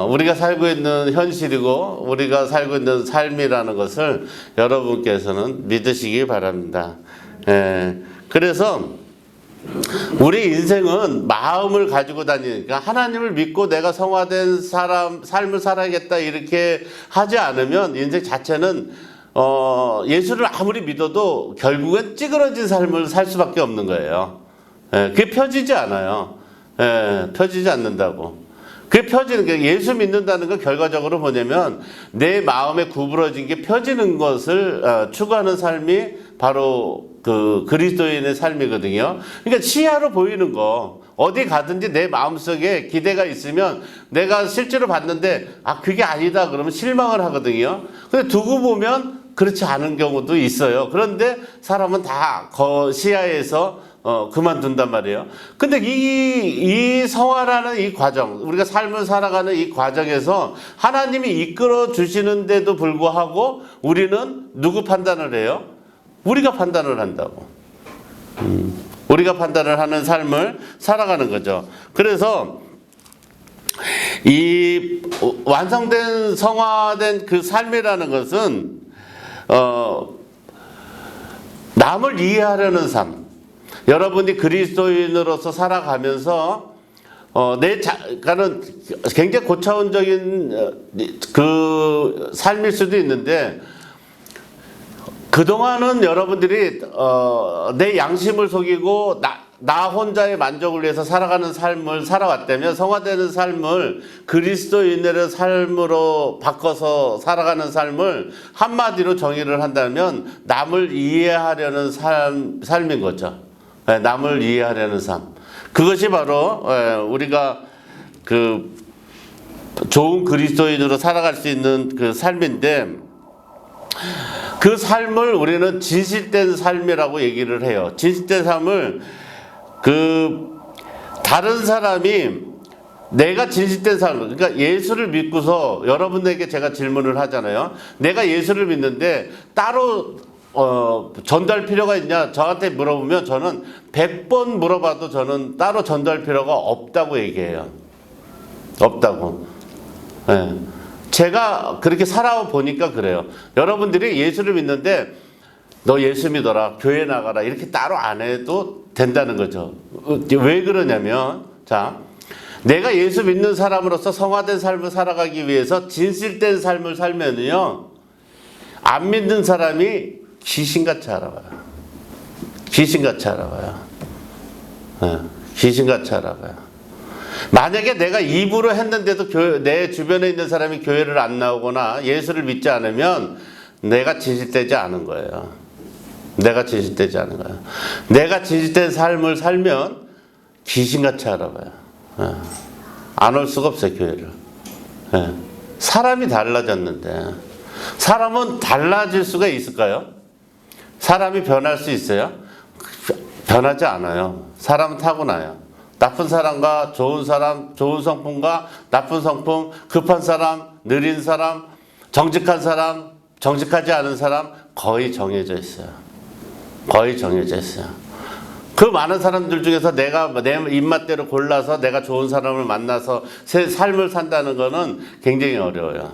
우리가 살고 있는 현실이고 우리가 살고 있는 삶이라는 것을 여러분께서는 믿으시기 바랍니다. 그래서 우리 인생은 마음을 가지고 다니니까 하나님을 믿고 내가 성화된 삶을 살아야겠다 이렇게 하지 않으면 인생 자체는 예수를 아무리 믿어도 결국엔 찌그러진 삶을 살 수밖에 없는 거예요. 그게 펴지지 않아요. 펴지지 않는다고. 그게 펴지는 게 예수 믿는다는 건 결과적으로 뭐냐면 내 마음에 구부러진 게 펴지는 것을 추구하는 삶이 바로 그 그리스도인의 삶이거든요. 그러니까 시야로 보이는 거 어디 가든지 내 마음속에 기대가 있으면 내가 실제로 봤는데 그게 아니다 그러면 실망을 하거든요. 근데 두고 보면 그렇지 않은 경우도 있어요. 그런데 사람은 다 시야에서 그만둔단 말이에요. 근데 이 성화라는 이 과정, 우리가 삶을 살아가는 이 과정에서 하나님이 이끌어 주시는데도 불구하고 우리는 누구 판단을 해요? 우리가 판단을 한다고. 우리가 판단을 하는 삶을 살아가는 거죠. 그래서 이 완성된 성화된 그 삶이라는 것은 남을 이해하려는 삶. 여러분이 그리스도인으로서 살아가면서 내가는 굉장히 고차원적인 그 삶일 수도 있는데 그동안은 여러분들이 내 양심을 속이고 나 혼자의 만족을 위해서 살아가는 삶을 살아왔다면 성화되는 삶을 그리스도인의 삶으로 바꿔서 살아가는 삶을 한마디로 정의를 한다면 남을 이해하려는 삶인 거죠. 남을 이해하려는 삶. 그것이 바로 우리가 그 좋은 그리스도인으로 살아갈 수 있는 그 삶인데 그 삶을 우리는 진실된 삶이라고 얘기를 해요. 진실된 삶을 그 다른 사람이 내가 진실된 삶, 그러니까 예수를 믿고서 여러분에게 제가 질문을 하잖아요. 내가 예수를 믿는데 따로 전달 필요가 있냐? 저한테 물어보면 저는 100번 물어봐도 저는 따로 전달 필요가 없다고 얘기해요. 없다고. 네. 제가 그렇게 살아보니까 그래요. 여러분들이 예수를 믿는데 너 예수 믿어라, 교회 나가라 이렇게 따로 안 해도 된다는 거죠. 왜 그러냐면 자, 내가 예수 믿는 사람으로서 성화된 삶을 살아가기 위해서 진실된 삶을 살면요 안 믿는 사람이 귀신같이 알아봐요. 귀신같이 알아봐요. 네, 귀신같이 알아봐요. 만약에 내가 입으로 했는데도 내 주변에 있는 사람이 교회를 안 나오거나 예수를 믿지 않으면 내가 진실되지 않은 거예요. 내가 진실되지 않은 거예요. 내가 진실된 삶을 살면 귀신같이 알아봐요. 안 올 수가 없어요, 교회를. 사람이 달라졌는데 사람은 달라질 수가 있을까요? 사람이 변할 수 있어요? 변하지 않아요. 사람은 타고나요. 나쁜 사람과 좋은 사람, 좋은 성품과 나쁜 성품, 급한 사람, 느린 사람, 정직한 사람, 정직하지 않은 사람 거의 정해져 있어요. 거의 정해져 있어요. 그 많은 사람들 중에서 내가 내 입맛대로 골라서 내가 좋은 사람을 만나서 새 삶을 산다는 거는 굉장히 어려워요.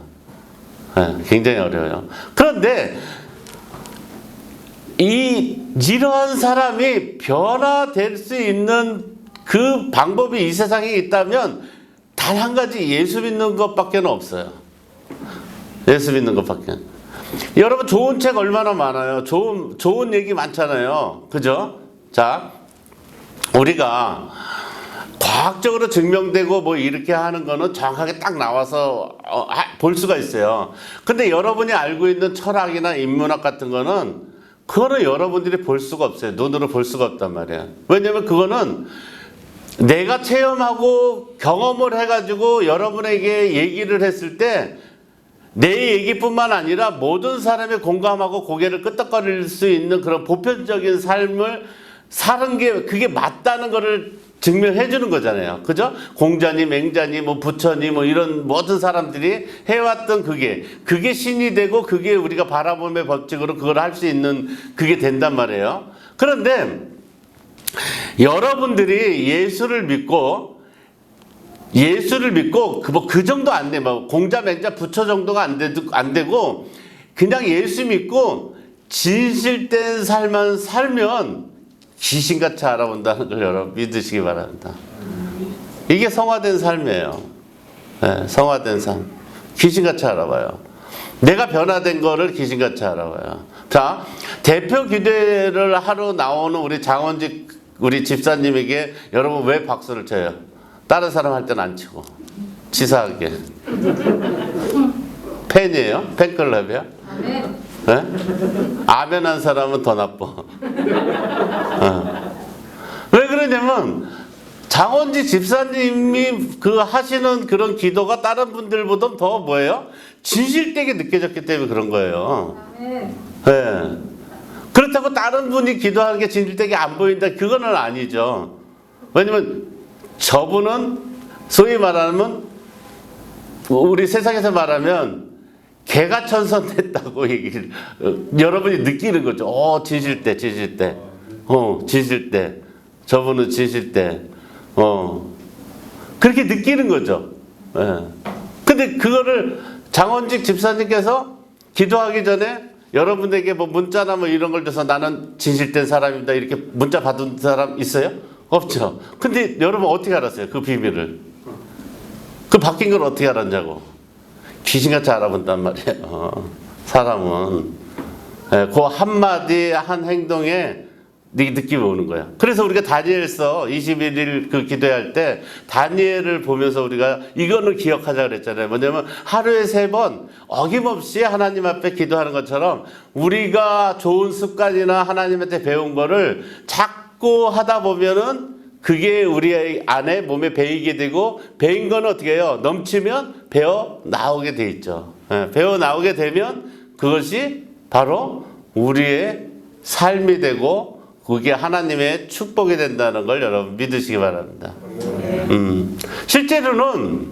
네, 굉장히 어려워요. 그런데 이러한 사람이 변화될 수 있는 그 방법이 이 세상에 있다면 단 한 가지 예수 믿는 것밖에 없어요. 예수 믿는 것밖에. 여러분 좋은 책 얼마나 많아요. 좋은 얘기 많잖아요. 그죠? 자, 우리가 과학적으로 증명되고 뭐 이렇게 하는 거는 정확하게 딱 나와서 볼 수가 있어요. 근데 여러분이 알고 있는 철학이나 인문학 같은 거는 그거는 여러분들이 볼 수가 없어요. 눈으로 볼 수가 없단 말이에요. 왜냐면 그거는 내가 체험하고 경험을 해가지고 여러분에게 얘기를 했을 때 내 얘기뿐만 아니라 모든 사람이 공감하고 고개를 끄덕거릴 수 있는 그런 보편적인 삶을 사는 게 그게 맞다는 거를 증명해 주는 거잖아요. 그죠? 공자니 맹자니 뭐 부처니 뭐 이런 모든 사람들이 해왔던 그게 신이 되고 그게 우리가 바라봄의 법칙으로 그걸 할 수 있는 그게 된단 말이에요. 그런데 여러분들이 예수를 믿고 그 정도 안 돼. 뭐 공자 맹자 부처 정도가 안 되고 그냥 예수 믿고 진실된 삶만 살면 귀신같이 알아본다는 걸 여러분 믿으시기 바랍니다. 이게 성화된 삶이에요. 네, 성화된 삶. 귀신같이 알아봐요. 내가 변화된 거를 귀신같이 알아봐요. 자, 대표 기도회를 하러 나오는 우리 장원직 우리 집사님에게 여러분 왜 박수를 쳐요? 다른 사람 할 때는 안 치고 치사하게. 팬이에요? 팬클럽이에요? 네? 아멘 한 사람은 더 나빠. 왜 그러냐면 장원지 집사님이 그 하시는 그런 기도가 다른 분들보다 더 뭐예요? 진실되게 느껴졌기 때문에 그런 거예요. 네. 그렇다고 다른 분이 기도하는 게 진실되게 안 보인다. 그거는 아니죠. 왜냐면 저분은 소위 말하면 우리 세상에서 말하면 개가 천선됐다고 얘기를 여러분이 느끼는 거죠. 진실대. 진실대. 저분은 진실대. 그렇게 느끼는 거죠. 예. 근데 그거를 장원직 집사님께서 기도하기 전에 여러분에게 뭐 문자나 뭐 이런 걸 줘서 나는 진실된 사람입니다. 이렇게 문자 받은 사람 있어요? 없죠. 근데 여러분 어떻게 알았어요? 그 비밀을. 그 바뀐 걸 어떻게 알았냐고. 귀신같이 알아본단 말이에요. 사람은. 그 한마디 한 행동에 네 느낌이 오는 거야. 그래서 우리가 다니엘서 21일 그 기도할 때 다니엘을 보면서 우리가 이거는 기억하자 그랬잖아요. 뭐냐면 하루에 3번 어김없이 하나님 앞에 기도하는 것처럼 우리가 좋은 습관이나 하나님한테 배운 거를 자꾸 하다 보면은 그게 우리 안에 몸에 배이게 되고 배인 거는 어떻게 해요? 넘치면 배어 나오게 돼 있죠. 배어 나오게 되면 그것이 바로 우리의 삶이 되고 그게 하나님의 축복이 된다는 걸 여러분 믿으시기 바랍니다. 실제로는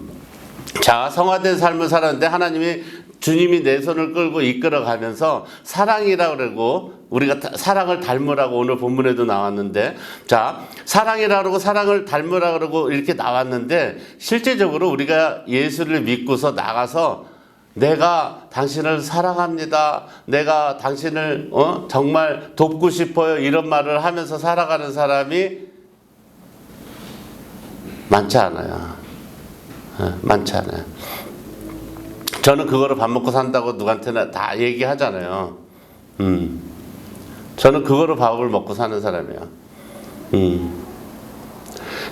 자 성화된 삶을 살았는데 하나님이 주님이 내 손을 끌고 이끌어가면서 사랑이라고 그러고 우리가 사랑을 닮으라고 오늘 본문에도 나왔는데 자 사랑이라고 그러고 사랑을 닮으라고 그러고 이렇게 나왔는데 실제적으로 우리가 예수를 믿고서 나가서 내가 당신을 사랑합니다. 내가 당신을 정말 돕고 싶어요. 이런 말을 하면서 살아가는 사람이 많지 않아요. 많지 않아요. 저는 그거를 밥 먹고 산다고 누구한테나 다 얘기하잖아요. 저는 그거로 밥을 먹고 사는 사람이에요.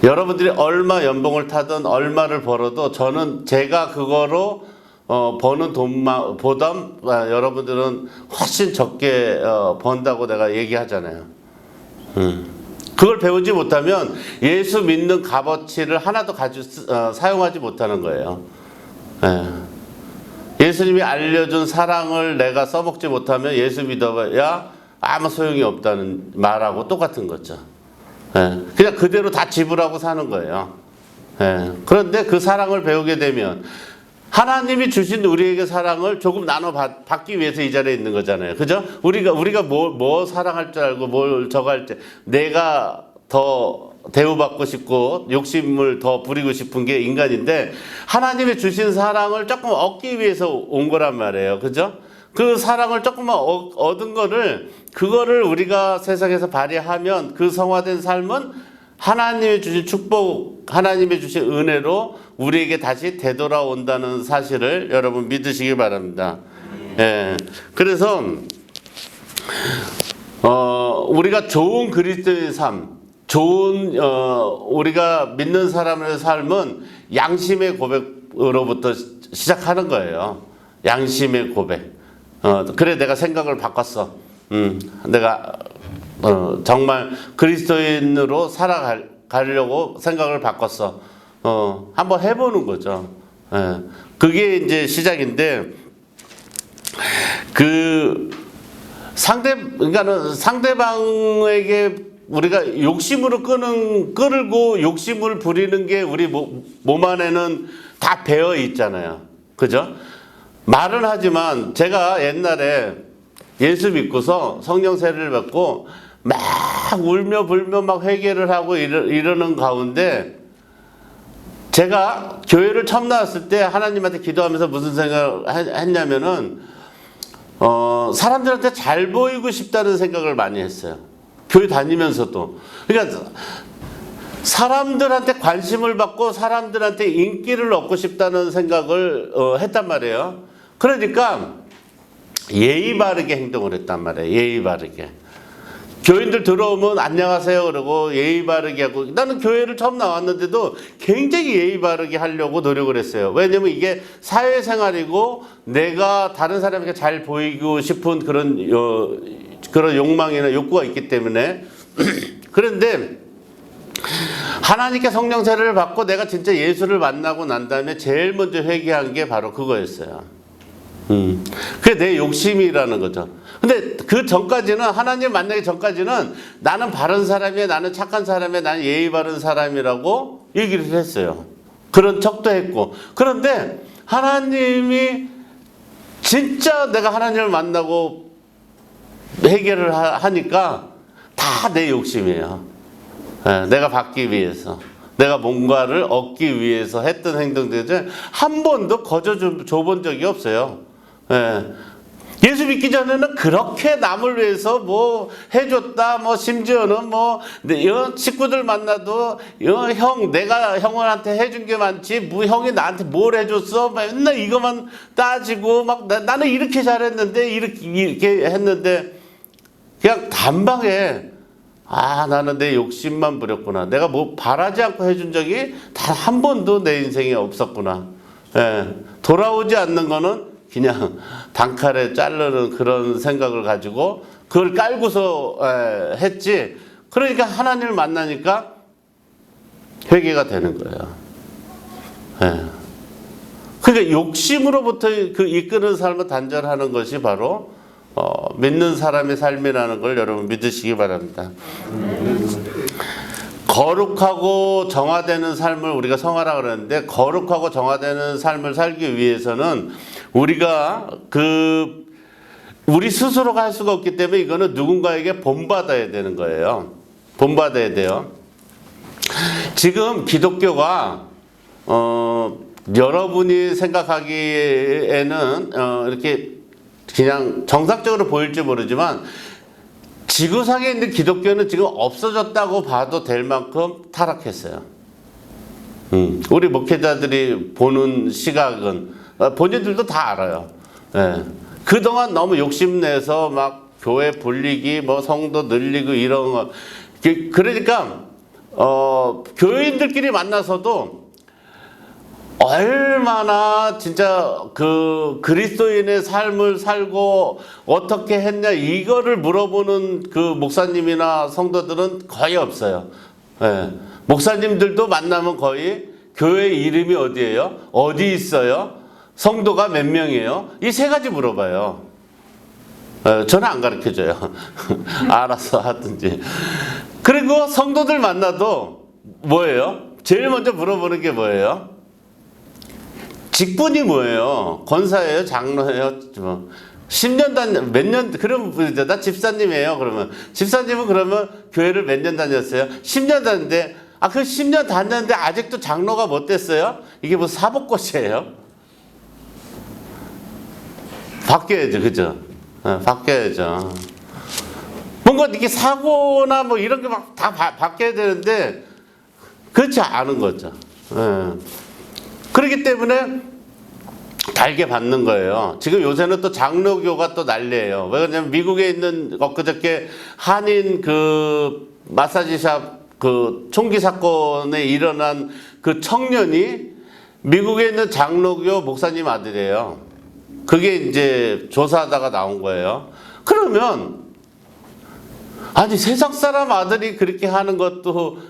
여러분들이 얼마 연봉을 타든 얼마를 벌어도 저는 제가 그거로 버는 돈보다 여러분들은 훨씬 적게 번다고 내가 얘기하잖아요. 그걸 배우지 못하면 예수 믿는 값어치를 하나도 사용하지 못하는 거예요. 예수님이 알려준 사랑을 내가 써먹지 못하면 예수 믿어봐야 아무 소용이 없다는 말하고 똑같은 거죠. 그냥 그대로 다 지불하고 사는 거예요. 그런데 그 사랑을 배우게 되면 하나님이 주신 우리에게 사랑을 조금 나눠 받기 위해서 이 자리에 있는 거잖아요. 그죠? 우리가 뭐 사랑할 줄 알고 뭘 저거 할 때 내가 더 대우받고 싶고 욕심을 더 부리고 싶은 게 인간인데 하나님이 주신 사랑을 조금 얻기 위해서 온 거란 말이에요. 그죠? 그 사랑을 조금만 얻은 그거를 우리가 세상에서 발휘하면 그 성화된 삶은 하나님이 주신 축복, 하나님이 주신 은혜로 우리에게 다시 되돌아온다는 사실을 여러분 믿으시기 바랍니다. 그래서 우리가 좋은 그리스도의 삶, 좋은 우리가 믿는 사람의 삶은 양심의 고백으로부터 시작하는 거예요. 양심의 고백. 그래 내가 생각을 바꿨어. 내가 정말 그리스도인으로 살아가려고 생각을 바꿨어. 한번 해보는 거죠. 그게 이제 시작인데 그러니까는 상대방에게 우리가 욕심으로 끌고 욕심을 부리는 게 우리 몸 안에는 다 배어 있잖아요. 그죠? 말은 하지만 제가 옛날에 예수 믿고서 성령 세례를 받고 막 울며 불며 막 회개를 하고 이러는 가운데 제가 교회를 처음 나왔을 때 하나님한테 기도하면서 무슨 생각을 했냐면은 사람들한테 잘 보이고 싶다는 생각을 많이 했어요. 교회 다니면서도. 그러니까 사람들한테 관심을 받고 사람들한테 인기를 얻고 싶다는 생각을 했단 말이에요. 그러니까 예의 바르게 행동을 했단 말이에요. 예의 바르게. 교인들 들어오면 안녕하세요 그러고 예의 바르게 하고 나는 교회를 처음 나왔는데도 굉장히 예의 바르게 하려고 노력을 했어요. 왜냐면 이게 사회생활이고 내가 다른 사람에게 잘 보이고 싶은 그런 욕망이나 욕구가 있기 때문에 그런데 하나님께 성령 세례를 받고 내가 진짜 예수를 만나고 난 다음에 제일 먼저 회개한 게 바로 그거였어요. 그게 내 욕심이라는 거죠. 근데 그 전까지는, 하나님 만나기 전까지는 나는 바른 사람이야, 나는 착한 사람이야, 나는 예의 바른 사람이라고 얘기를 했어요. 그런 척도 했고. 그런데 하나님이 진짜 내가 하나님을 만나고 해결을 하니까 다 내 욕심이에요. 내가 받기 위해서, 내가 뭔가를 얻기 위해서 했던 행동들을 한 번도 거저줘본 적이 없어요. 예수 믿기 전에는 그렇게 남을 위해서 뭐 해줬다, 뭐 심지어는 뭐 친구들 만나도 내가 형한테 해준 게 많지, 뭐 형이 나한테 뭘 해줬어? 맨날 이것만 따지고 막 나는 이렇게 잘했는데 이렇게 했는데 그냥 단방에 나는 내 욕심만 부렸구나. 내가 뭐 바라지 않고 해준 적이 단 한 번도 내 인생에 없었구나. 돌아오지 않는 거는 그냥 단칼에 자르는 그런 생각을 가지고 그걸 깔고서 했지. 그러니까 하나님을 만나니까 회개가 되는 거예요. 그러니까 욕심으로부터 그 이끄는 삶을 단절하는 것이 바로 믿는 사람의 삶이라는 걸 여러분 믿으시기 바랍니다. 거룩하고 정화되는 삶을 우리가 성화라 그러는데, 거룩하고 정화되는 삶을 살기 위해서는 우리가 우리 스스로가 할 수가 없기 때문에 이거는 누군가에게 본받아야 되는 거예요. 본받아야 돼요. 지금 기독교가 여러분이 생각하기에는 이렇게 그냥 정상적으로 보일지 모르지만 지구상에 있는 기독교는 지금 없어졌다고 봐도 될 만큼 타락했어요. 우리 목회자들이 보는 시각은 본인들도 다 알아요. 그동안 너무 욕심내서 막 교회 불리기, 뭐 성도 늘리고 이런 거. 그러니까 교인들끼리 만나서도 얼마나 진짜 그 그리스도인의 삶을 살고 어떻게 했냐 이거를 물어보는 그 목사님이나 성도들은 거의 없어요. 목사님들도 만나면 거의 교회 이름이 어디예요? 어디 있어요? 성도가 몇 명이에요? 이 세 가지 물어봐요. 저는 안 가르쳐줘요. 알아서 하든지. 그리고 성도들 만나도 뭐예요? 제일 먼저 물어보는 게 뭐예요? 직분이 뭐예요? 권사예요? 장로예요? 10년 몇 년, 그러면 나 집사님이에요. 그러면 집사님은 그러면 교회를 몇 년 다녔어요? 10년 다녔는데 그 10년 다녔는데 아직도 장로가 못 됐어요? 이게 뭐 사법고시예요? 바뀌어야죠, 그죠? 바뀌어야죠. 뭔가 이렇게 사고나 뭐 이런 게 막 다 바뀌어야 되는데 그렇지 않은 거죠. 그렇기 때문에 달게 받는 거예요. 지금 요새는 또 장로교가 또 난리예요. 왜 그러냐면 미국에 있는 엊그저께 한인 그 마사지샵 그 총기 사건에 일어난 그 청년이 미국에 있는 장로교 목사님 아들이에요. 그게 이제 조사하다가 나온 거예요. 그러면 아니 세상 사람 아들이 그렇게 하는 것도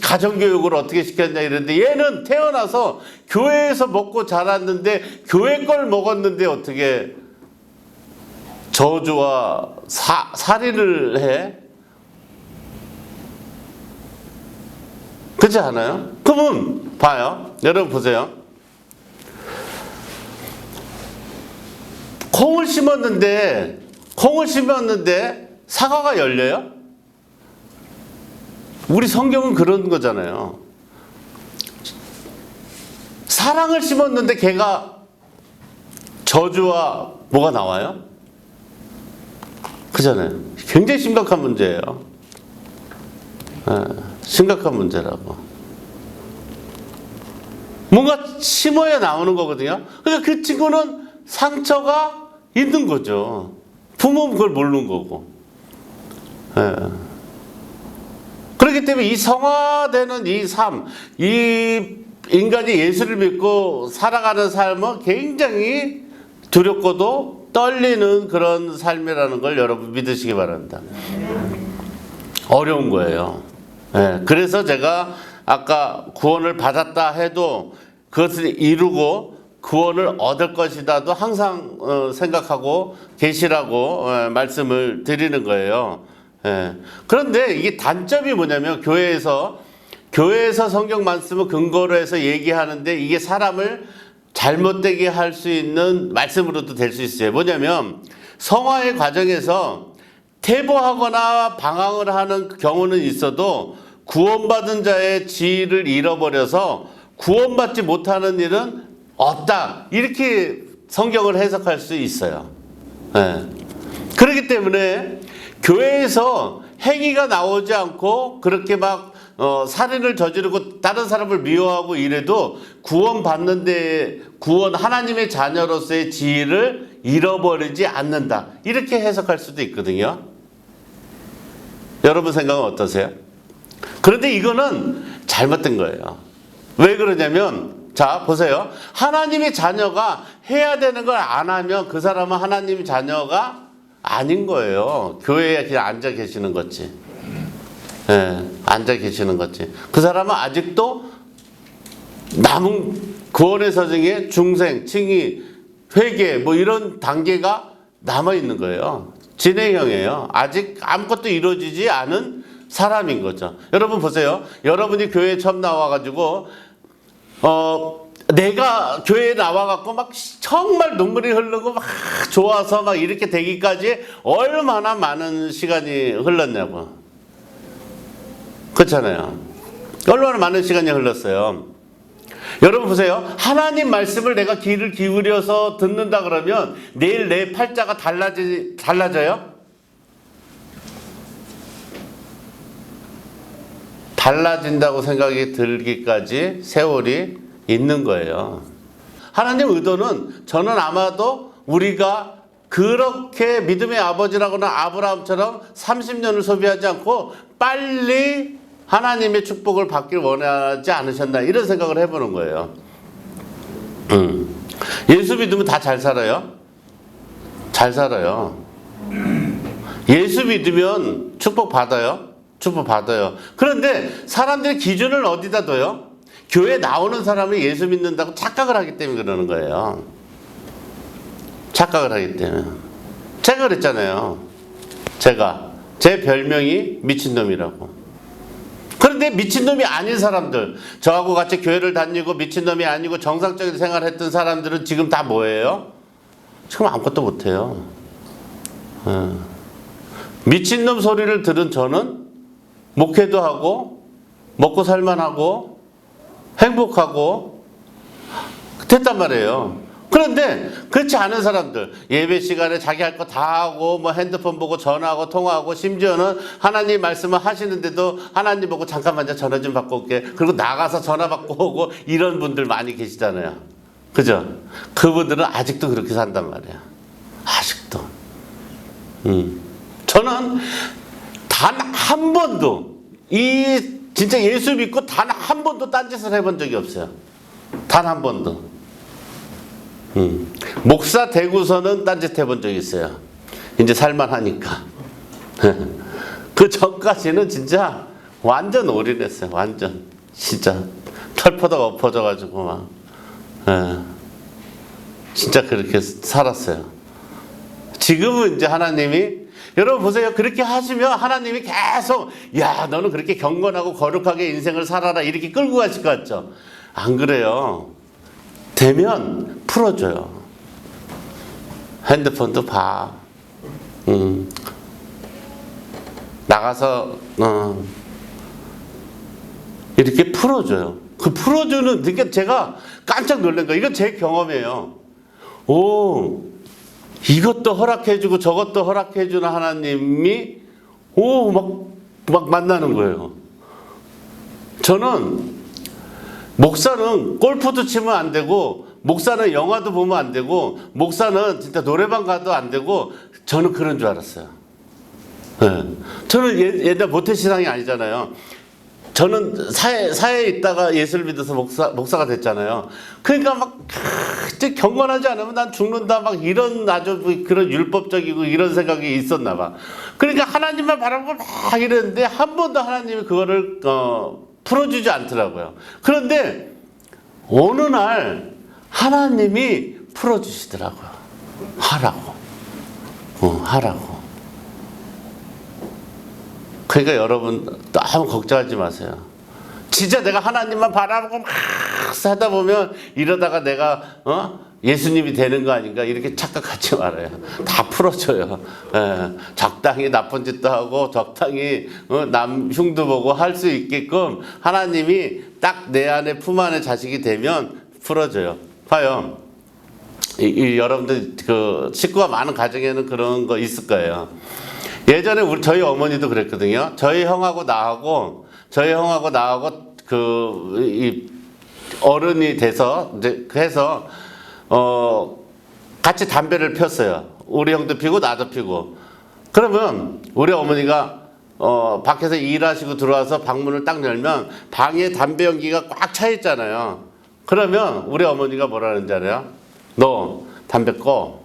가정교육을 어떻게 시켰냐 이랬는데 얘는 태어나서 교회에서 먹고 자랐는데 교회 걸 먹었는데 어떻게 저주와 살인을 해? 그렇지 않아요? 그러면 봐요. 여러분 보세요. 콩을 심었는데 사과가 열려요? 우리 성경은 그런 거잖아요. 사랑을 심었는데 걔가 저주와 뭐가 나와요? 그잖아요. 굉장히 심각한 문제예요. 심각한 문제라고. 뭔가 심어야 나오는 거거든요. 그러니까 그 친구는 상처가 있는 거죠. 부모는 그걸 모르는 거고. 그렇기 때문에 이 성화되는 이 삶, 이 인간이 예수를 믿고 살아가는 삶은 굉장히 두렵고도 떨리는 그런 삶이라는 걸 여러분 믿으시기 바랍니다. 어려운 거예요. 그래서 제가 아까 구원을 받았다 해도 그것을 이루고 구원을 얻을 것이다도 항상 생각하고 계시라고 말씀을 드리는 거예요. 예. 그런데 이게 단점이 뭐냐면 교회에서 성경 말씀을 근거로 해서 얘기하는데 이게 사람을 잘못되게 할 수 있는 말씀으로도 될 수 있어요. 뭐냐면 성화의 과정에서 퇴보하거나 방황을 하는 경우는 있어도 구원받은 자의 지위를 잃어버려서 구원받지 못하는 일은 없다. 이렇게 성경을 해석할 수 있어요. 예. 그렇기 때문에 교회에서 행위가 나오지 않고 그렇게 막 살인을 저지르고 다른 사람을 미워하고 이래도 하나님의 자녀로서의 지위를 잃어버리지 않는다. 이렇게 해석할 수도 있거든요. 여러분 생각은 어떠세요? 그런데 이거는 잘못된 거예요. 왜 그러냐면 자 보세요. 하나님의 자녀가 해야 되는 걸 안 하면 그 사람은 하나님의 자녀가 아닌 거예요. 교회에 그냥 앉아 계시는 거지. 예, 앉아 계시는 거지. 그 사람은 아직도 남은 구원의 서정에 중생, 칭의, 회개 뭐 이런 단계가 남아 있는 거예요. 진행형이에요. 아직 아무것도 이루어지지 않은 사람인 거죠. 여러분 보세요. 여러분이 교회에 처음 나와가지고 내가 교회에 나와갖고 막 정말 눈물이 흐르고 막 좋아서 막 이렇게 되기까지 얼마나 많은 시간이 흘렀냐고. 그렇잖아요. 얼마나 많은 시간이 흘렀어요. 여러분 보세요. 하나님 말씀을 내가 귀를 기울여서 듣는다 그러면 내일 내 팔자가 달라져요? 달라진다고 생각이 들기까지 세월이 있는 거예요. 하나님 의도는 저는 아마도 우리가 그렇게 믿음의 아버지라거나 아브라함처럼 30년을 소비하지 않고 빨리 하나님의 축복을 받길 원하지 않으셨나 이런 생각을 해보는 거예요. 예수 믿으면 다 잘 살아요? 잘 살아요. 예수 믿으면 축복 받아요? 축복 받아요. 그런데 사람들의 기준을 어디다 둬요? 교회 나오는 사람이 예수 믿는다고 착각을 하기 때문에 그러는 거예요. 착각을 하기 때문에. 제가 그랬잖아요. 제 별명이 미친놈이라고. 그런데 미친놈이 아닌 사람들, 저하고 같이 교회를 다니고 미친놈이 아니고 정상적인 생활을 했던 사람들은 지금 다 뭐예요? 지금 아무것도 못해요. 미친놈 소리를 들은 저는 목회도 하고 먹고 살만하고 행복하고 됐단 말이에요. 그런데 그렇지 않은 사람들, 예배 시간에 자기 할 거 다 하고 뭐 핸드폰 보고 전화하고 통화하고 심지어는 하나님 말씀을 하시는데도 하나님 보고 잠깐만 전화 좀 받고 올게. 그리고 나가서 전화 받고 오고 이런 분들 많이 계시잖아요. 그죠? 그분들은 아직도 그렇게 산단 말이야. 아직도. 저는 단 한 번도 진짜 예수 믿고 단 한 번도 딴짓을 해본 적이 없어요. 단 한 번도. 목사 되고서는 딴짓 해본 적이 있어요. 이제 살만하니까. 그 전까지는 진짜 완전 올인했어요. 완전. 진짜. 털포덕 엎어져가지고 막. 진짜 그렇게 살았어요. 지금은 이제 하나님이 여러분 보세요. 그렇게 하시면 하나님이 계속 야 너는 그렇게 경건하고 거룩하게 인생을 살아라 이렇게 끌고 가실 것 같죠? 안 그래요. 되면 풀어줘요. 핸드폰도 봐. 나가서 이렇게 풀어줘요. 그 풀어주는 그러니까 제가 깜짝 놀란 거예요. 이건 제 경험이에요. 오 이것도 허락해주고 저것도 허락해주는 하나님이 막 만나는 거예요. 저는 목사는 골프도 치면 안 되고 목사는 영화도 보면 안 되고 목사는 진짜 노래방 가도 안 되고 저는 그런 줄 알았어요. 네. 저는 옛날 모태신앙이 아니잖아요. 저는 사회에 있다가 예수를 믿어서 목사가 됐잖아요. 그러니까 막 경건하지 않으면 난 죽는다 막 이런 아주 그런 율법적이고 이런 생각이 있었나 봐. 그러니까 하나님만 바라보고 막 이랬는데 한 번도 하나님이 그거를 풀어주지 않더라고요. 그런데 어느 날 하나님이 풀어주시더라고요. 하라고. 하라고. 그러니까 여러분 너무 걱정하지 마세요. 진짜 내가 하나님만 바라보고 막 사다 보면 이러다가 내가 예수님이 되는 거 아닌가 이렇게 착각하지 말아요. 다 풀어줘요. 예, 적당히 나쁜 짓도 하고 적당히 남 흉도 보고 할 수 있게끔 하나님이 딱 내 안에 품 안에 자식이 되면 풀어줘요. 봐요. 여러분들 그 식구가 많은 가정에는 그런 거 있을 거예요. 예전에 저희 어머니도 그랬거든요. 저희 형하고 나하고 이 어른이 돼서 이제 해서 같이 담배를 폈어요. 우리 형도 피고 나도 피고. 그러면 우리 어머니가 밖에서 일하시고 들어와서 방문을 딱 열면 방에 담배 연기가 꽉 차 있잖아요. 그러면 우리 어머니가 뭐라는지 알아요? 너 담배 꺼.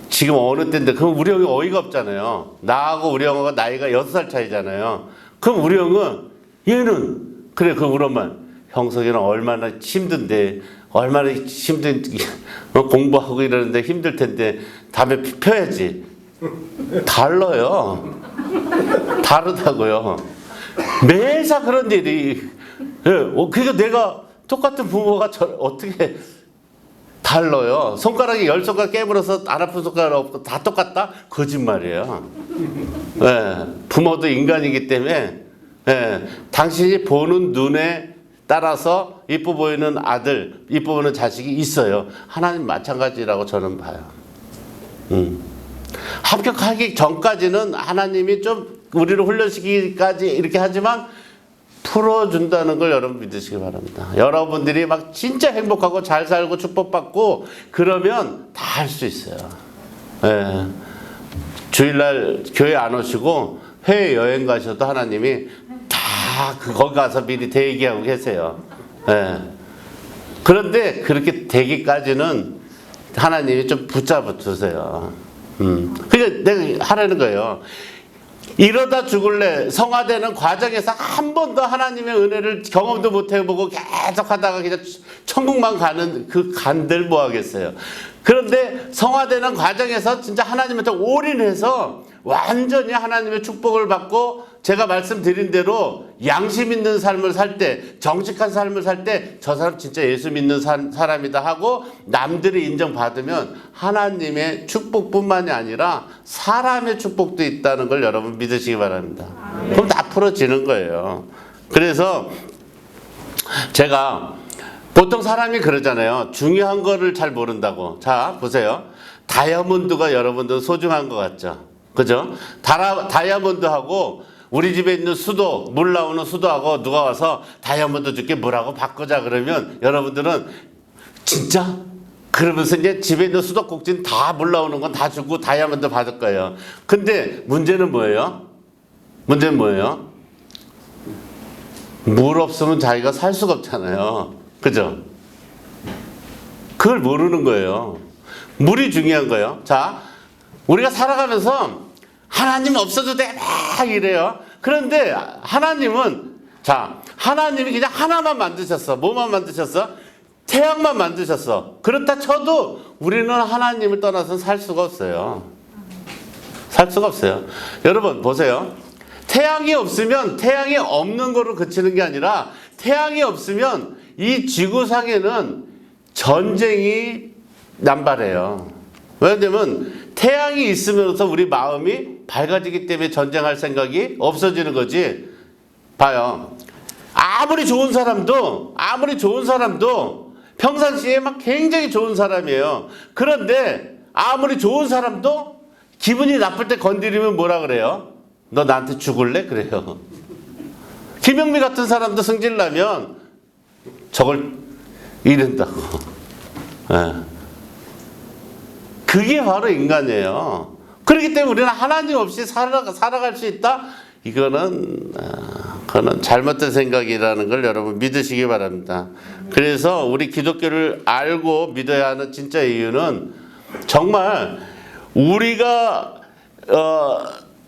지금 어느 때인데 그럼 우리 형이 어이가 없잖아요. 나하고 우리 형하고 나이가 6살 차이잖아요. 그럼 우리 형은 얘는 그래 그 우리 엄마 형석이는 얼마나 힘든데 얼마나 공부하고 이러는데 힘들 텐데 담배 펴야지. 달라요. 다르다고요. 매사 그런 일이. 그러니까 내가 똑같은 부모가 어떻게 달라요. 손가락이 10손가락 깨물어서 안 아픈 손가락 없고 다 똑같다? 거짓말이에요. 네, 부모도 인간이기 때문에 당신이 보는 눈에 따라서 이뻐 보이는 아들, 이뻐 보이는 자식이 있어요. 하나님 마찬가지라고 저는 봐요. 합격하기 전까지는 하나님이 좀 우리를 훈련시키기까지 이렇게 하지만 풀어준다는 걸 여러분 믿으시기 바랍니다. 여러분들이 막 진짜 행복하고 잘 살고 축복받고 그러면 다 할 수 있어요. 예. 주일날 교회 안 오시고 해외 여행 가셔도 하나님이 다 거기 가서 미리 대기하고 계세요. 예. 그런데 그렇게 되기까지는 하나님이 좀 붙잡아 두세요. 그러니까 내가 하라는 거예요. 이러다 죽을래 성화되는 과정에서 한 번도 하나님의 은혜를 경험도 못 해보고 계속 하다가 그냥 천국만 가는 그 간들 뭐 하겠어요. 그런데 성화되는 과정에서 진짜 하나님한테 올인해서 완전히 하나님의 축복을 받고 제가 말씀드린 대로 양심 있는 삶을 살 때, 정직한 삶을 살 때 저 사람 진짜 예수 믿는 사람이다 하고 남들이 인정받으면 하나님의 축복뿐만이 아니라 사람의 축복도 있다는 걸 여러분 믿으시기 바랍니다. 그럼 다 풀어지는 거예요. 그래서 제가 보통 사람이 그러잖아요. 중요한 거를 잘 모른다고. 자, 보세요. 다이아몬드가 여러분들 소중한 것 같죠? 그죠? 다이아몬드하고 우리 집에 있는 수도, 물 나오는 수도하고 누가 와서 다이아몬드 줄게 물하고 바꾸자 그러면 여러분들은 진짜? 그러면서 이제 집에 있는 수도꼭지는 다 물 나오는 건 다 주고 다이아몬드 받을 거예요. 근데 문제는 뭐예요? 문제는 뭐예요? 물 없으면 자기가 살 수가 없잖아요. 그죠? 그걸 모르는 거예요. 물이 중요한 거예요. 자, 우리가 살아가면서 하나님 없어도 돼 막 이래요. 그런데 하나님은 하나님이 그냥 하나만 만드셨어. 뭐만 만드셨어? 태양만 만드셨어. 그렇다 쳐도 우리는 하나님을 떠나서는 살 수가 없어요. 살 수가 없어요. 여러분 보세요. 태양이 없으면 태양이 없는 거로 그치는 게 아니라 태양이 없으면 이 지구상에는 전쟁이 남발해요. 왜냐면 태양이 있으면서 우리 마음이 밝아지기 때문에 전쟁할 생각이 없어지는 거지. 봐요. 아무리 좋은 사람도 평상시에 막 굉장히 좋은 사람이에요. 그런데 아무리 좋은 사람도 기분이 나쁠 때 건드리면 뭐라 그래요? 너 나한테 죽을래? 그래요. 김영미 같은 사람도 승질나면 저걸 이른다고. 네. 그게 바로 인간이에요. 그렇기 때문에 우리는 하나님 없이 살아갈 수 있다? 그거는 잘못된 생각이라는 걸 여러분 믿으시기 바랍니다. 그래서 우리 기독교를 알고 믿어야 하는 진짜 이유는 정말 우리가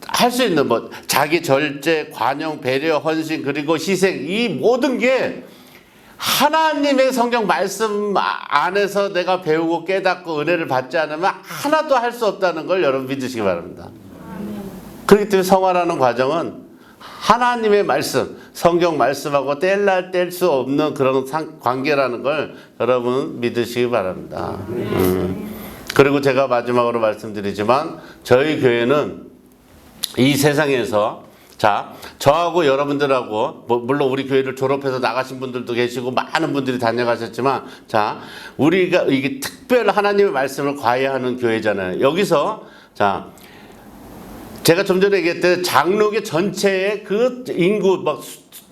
할 수 있는 자기 절제, 관용, 배려, 헌신 그리고 희생 이 모든 게 하나님의 성경 말씀 안에서 내가 배우고 깨닫고 은혜를 받지 않으면 하나도 할 수 없다는 걸 여러분 믿으시기 바랍니다. 그렇기 때문에 성화라는 과정은 하나님의 말씀, 성경 말씀하고 뗄 수 없는 그런 관계라는 걸 여러분 믿으시기 바랍니다. 그리고 제가 마지막으로 말씀드리지만 저희 교회는 이 세상에서 자, 저하고 여러분들하고 물론 우리 교회를 졸업해서 나가신 분들도 계시고 많은 분들이 다녀가셨지만 자, 우리가 이게 특별 하나님의 말씀을 과외하는 교회잖아요. 여기서 자, 제가 좀 전에 얘기했던 장로교 전체의 그 인구 막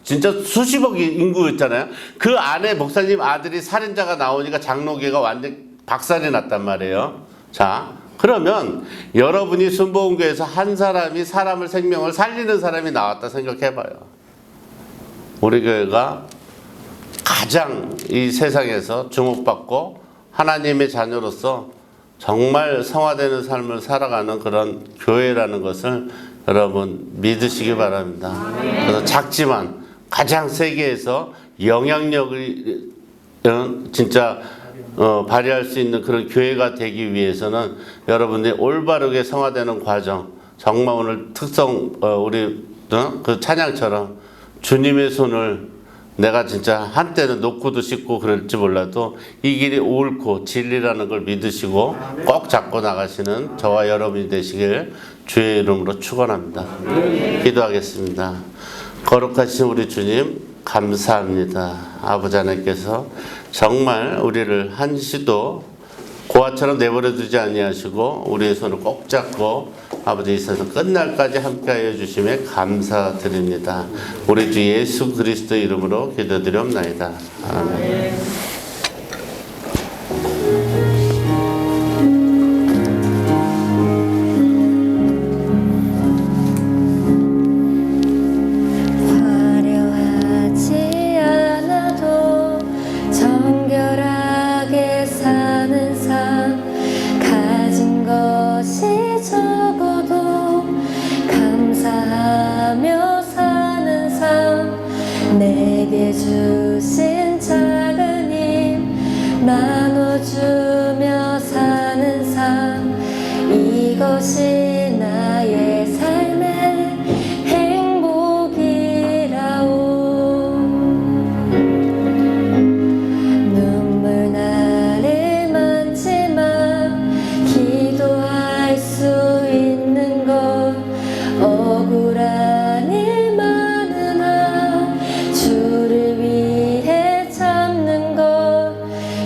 진짜 수십억 인구 있잖아요. 그 안에 목사님 아들이 살인자가 나오니까 장로교가 완전 박살이 났단 말이에요. 자, 그러면 여러분이 순복음교회에서 한 사람이 사람을 생명을 살리는 사람이 나왔다 생각해봐요. 우리 교회가 가장 이 세상에서 주목받고 하나님의 자녀로서 정말 성화되는 삶을 살아가는 그런 교회라는 것을 여러분 믿으시기 바랍니다. 그래서 작지만 가장 세계에서 영향력을 진짜 발휘할 수 있는 그런 교회가 되기 위해서는 여러분들이 올바르게 성화되는 과정, 정말 오늘 특성 우리 그 찬양처럼 주님의 손을 내가 진짜 한때는 놓고도 싶고 그럴지 몰라도 이 길이 옳고 진리라는 걸 믿으시고 꼭 잡고 나가시는 저와 여러분이 되시길 주의 이름으로 축원합니다. 기도하겠습니다. 거룩하신 우리 주님 감사합니다. 아버지 하나님께서 정말 우리를 한시도 고아처럼 내버려 두지 아니하시고 우리의 손을 꼭 잡고 아버지 이 세상 끝날까지 함께하여 주심에 감사드립니다. 우리 주 예수 그리스도 이름으로 기도드리옵나이다. 아멘. 주신 작은 힘 나눠주며 사는 삶 이것이 나의 삶의 행복이라오. 눈물 나를 많지만 기도할 수 있는 것 억울한 일 많으나 주를 위해 참는 것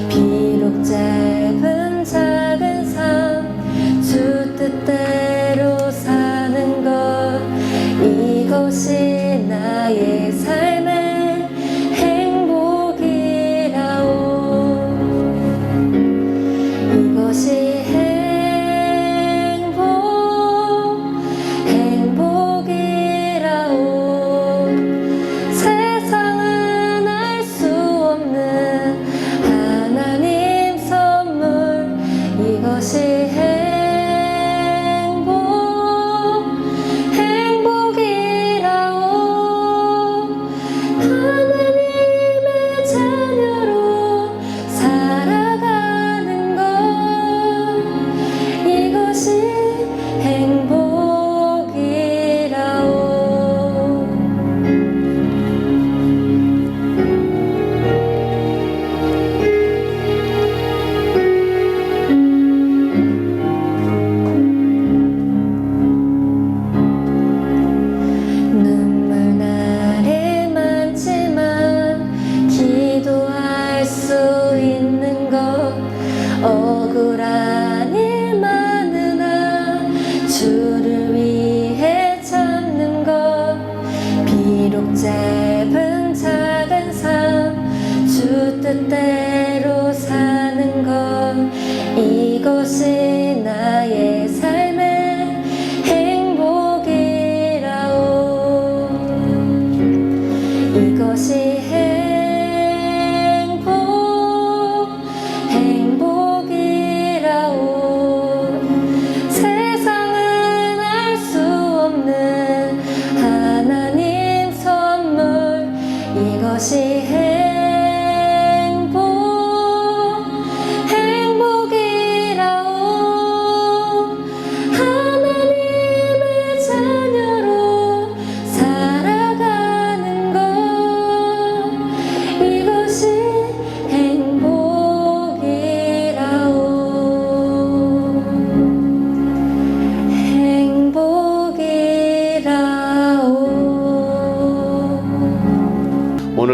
비록 짧은 작은 삶 주 뜻대로 사는 것 이것이 나의 삶의 행복이라오. 이것이 행복이라오. 세상은 알 수 없는 하나님 선물 이것이 행복이라오. 하나님의 자녀로 살아가는 것 이것이 행복이라오.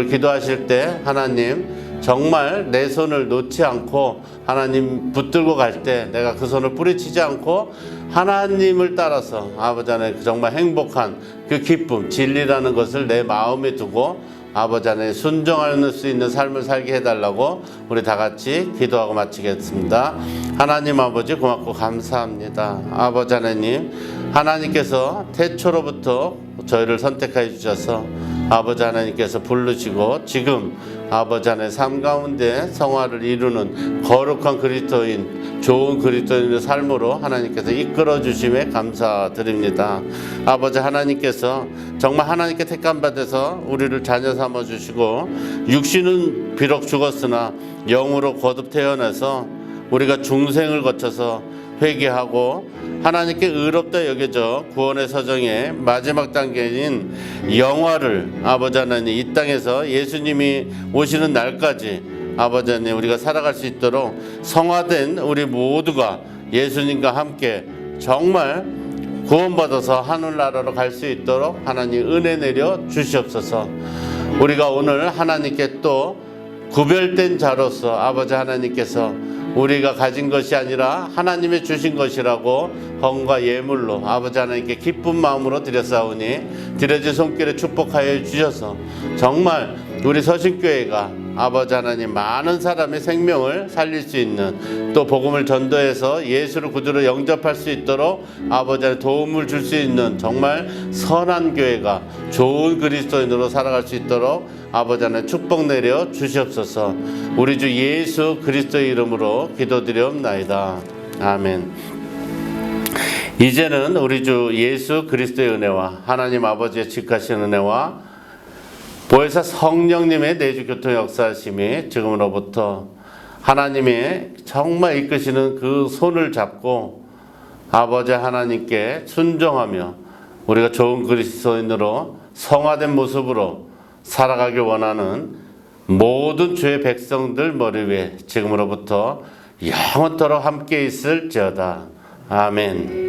오늘 기도하실 때 하나님 정말 내 손을 놓지 않고 하나님 붙들고 갈 때 내가 그 손을 뿌리치지 않고 하나님을 따라서 아버지 하나님 정말 행복한 그 기쁨, 진리라는 것을 내 마음에 두고 아버지 하나님 순종할 수 있는 삶을 살게 해달라고 우리 다 같이 기도하고 마치겠습니다. 하나님 아버지 고맙고 감사합니다. 아버지 하나님, 하나님께서 태초로부터 저희를 선택하여 주셔서 아버지 하나님께서 부르시고 지금 아버지 하나님 삶 가운데 성화를 이루는 거룩한 그리스도인, 좋은 그리스도인의 삶으로 하나님께서 이끌어 주심에 감사드립니다. 아버지 하나님께서 정말 하나님께 택함 받아서 우리를 자녀 삼아 주시고 육신은 비록 죽었으나 영으로 거듭 태어나서 우리가 중생을 거쳐서 회개하고 하나님께 의롭다 여겨져 구원의 서정의 마지막 단계인 영화를 아버지 하나님 이 땅에서 예수님이 오시는 날까지 아버지 하나님 우리가 살아갈 수 있도록 성화된 우리 모두가 예수님과 함께 정말 구원받아서 하늘나라로 갈 수 있도록 하나님 은혜 내려 주시옵소서. 우리가 오늘 하나님께 또 구별된 자로서 아버지 하나님께서 우리가 가진 것이 아니라 하나님의 주신 것이라고 헌과 예물로 아버지 하나님께 기쁜 마음으로 드렸사오니 드려진 손길에 축복하여 주셔서 정말 우리 서신교회가 아버지 하나님 많은 사람의 생명을 살릴 수 있는 또 복음을 전도해서 예수를 구주로 영접할 수 있도록 아버지 하나님 도움을 줄 수 있는 정말 선한 교회가 좋은 그리스도인으로 살아갈 수 있도록 아버지 하나님 축복 내려 주시옵소서. 우리 주 예수 그리스도의 이름으로 기도드리옵나이다. 아멘. 이제는 우리 주 예수 그리스도의 은혜와 하나님 아버지의 직하신 은혜와 보혜사 성령님의 내주 교통 역사하심이 지금으로부터 하나님의 정말 이끄시는 그 손을 잡고 아버지 하나님께 순종하며 우리가 좋은 그리스도인으로 성화된 모습으로 살아가길 원하는 모든 주의 백성들 머리 위에 지금으로부터 영원토록 함께 있을지어다. 아멘.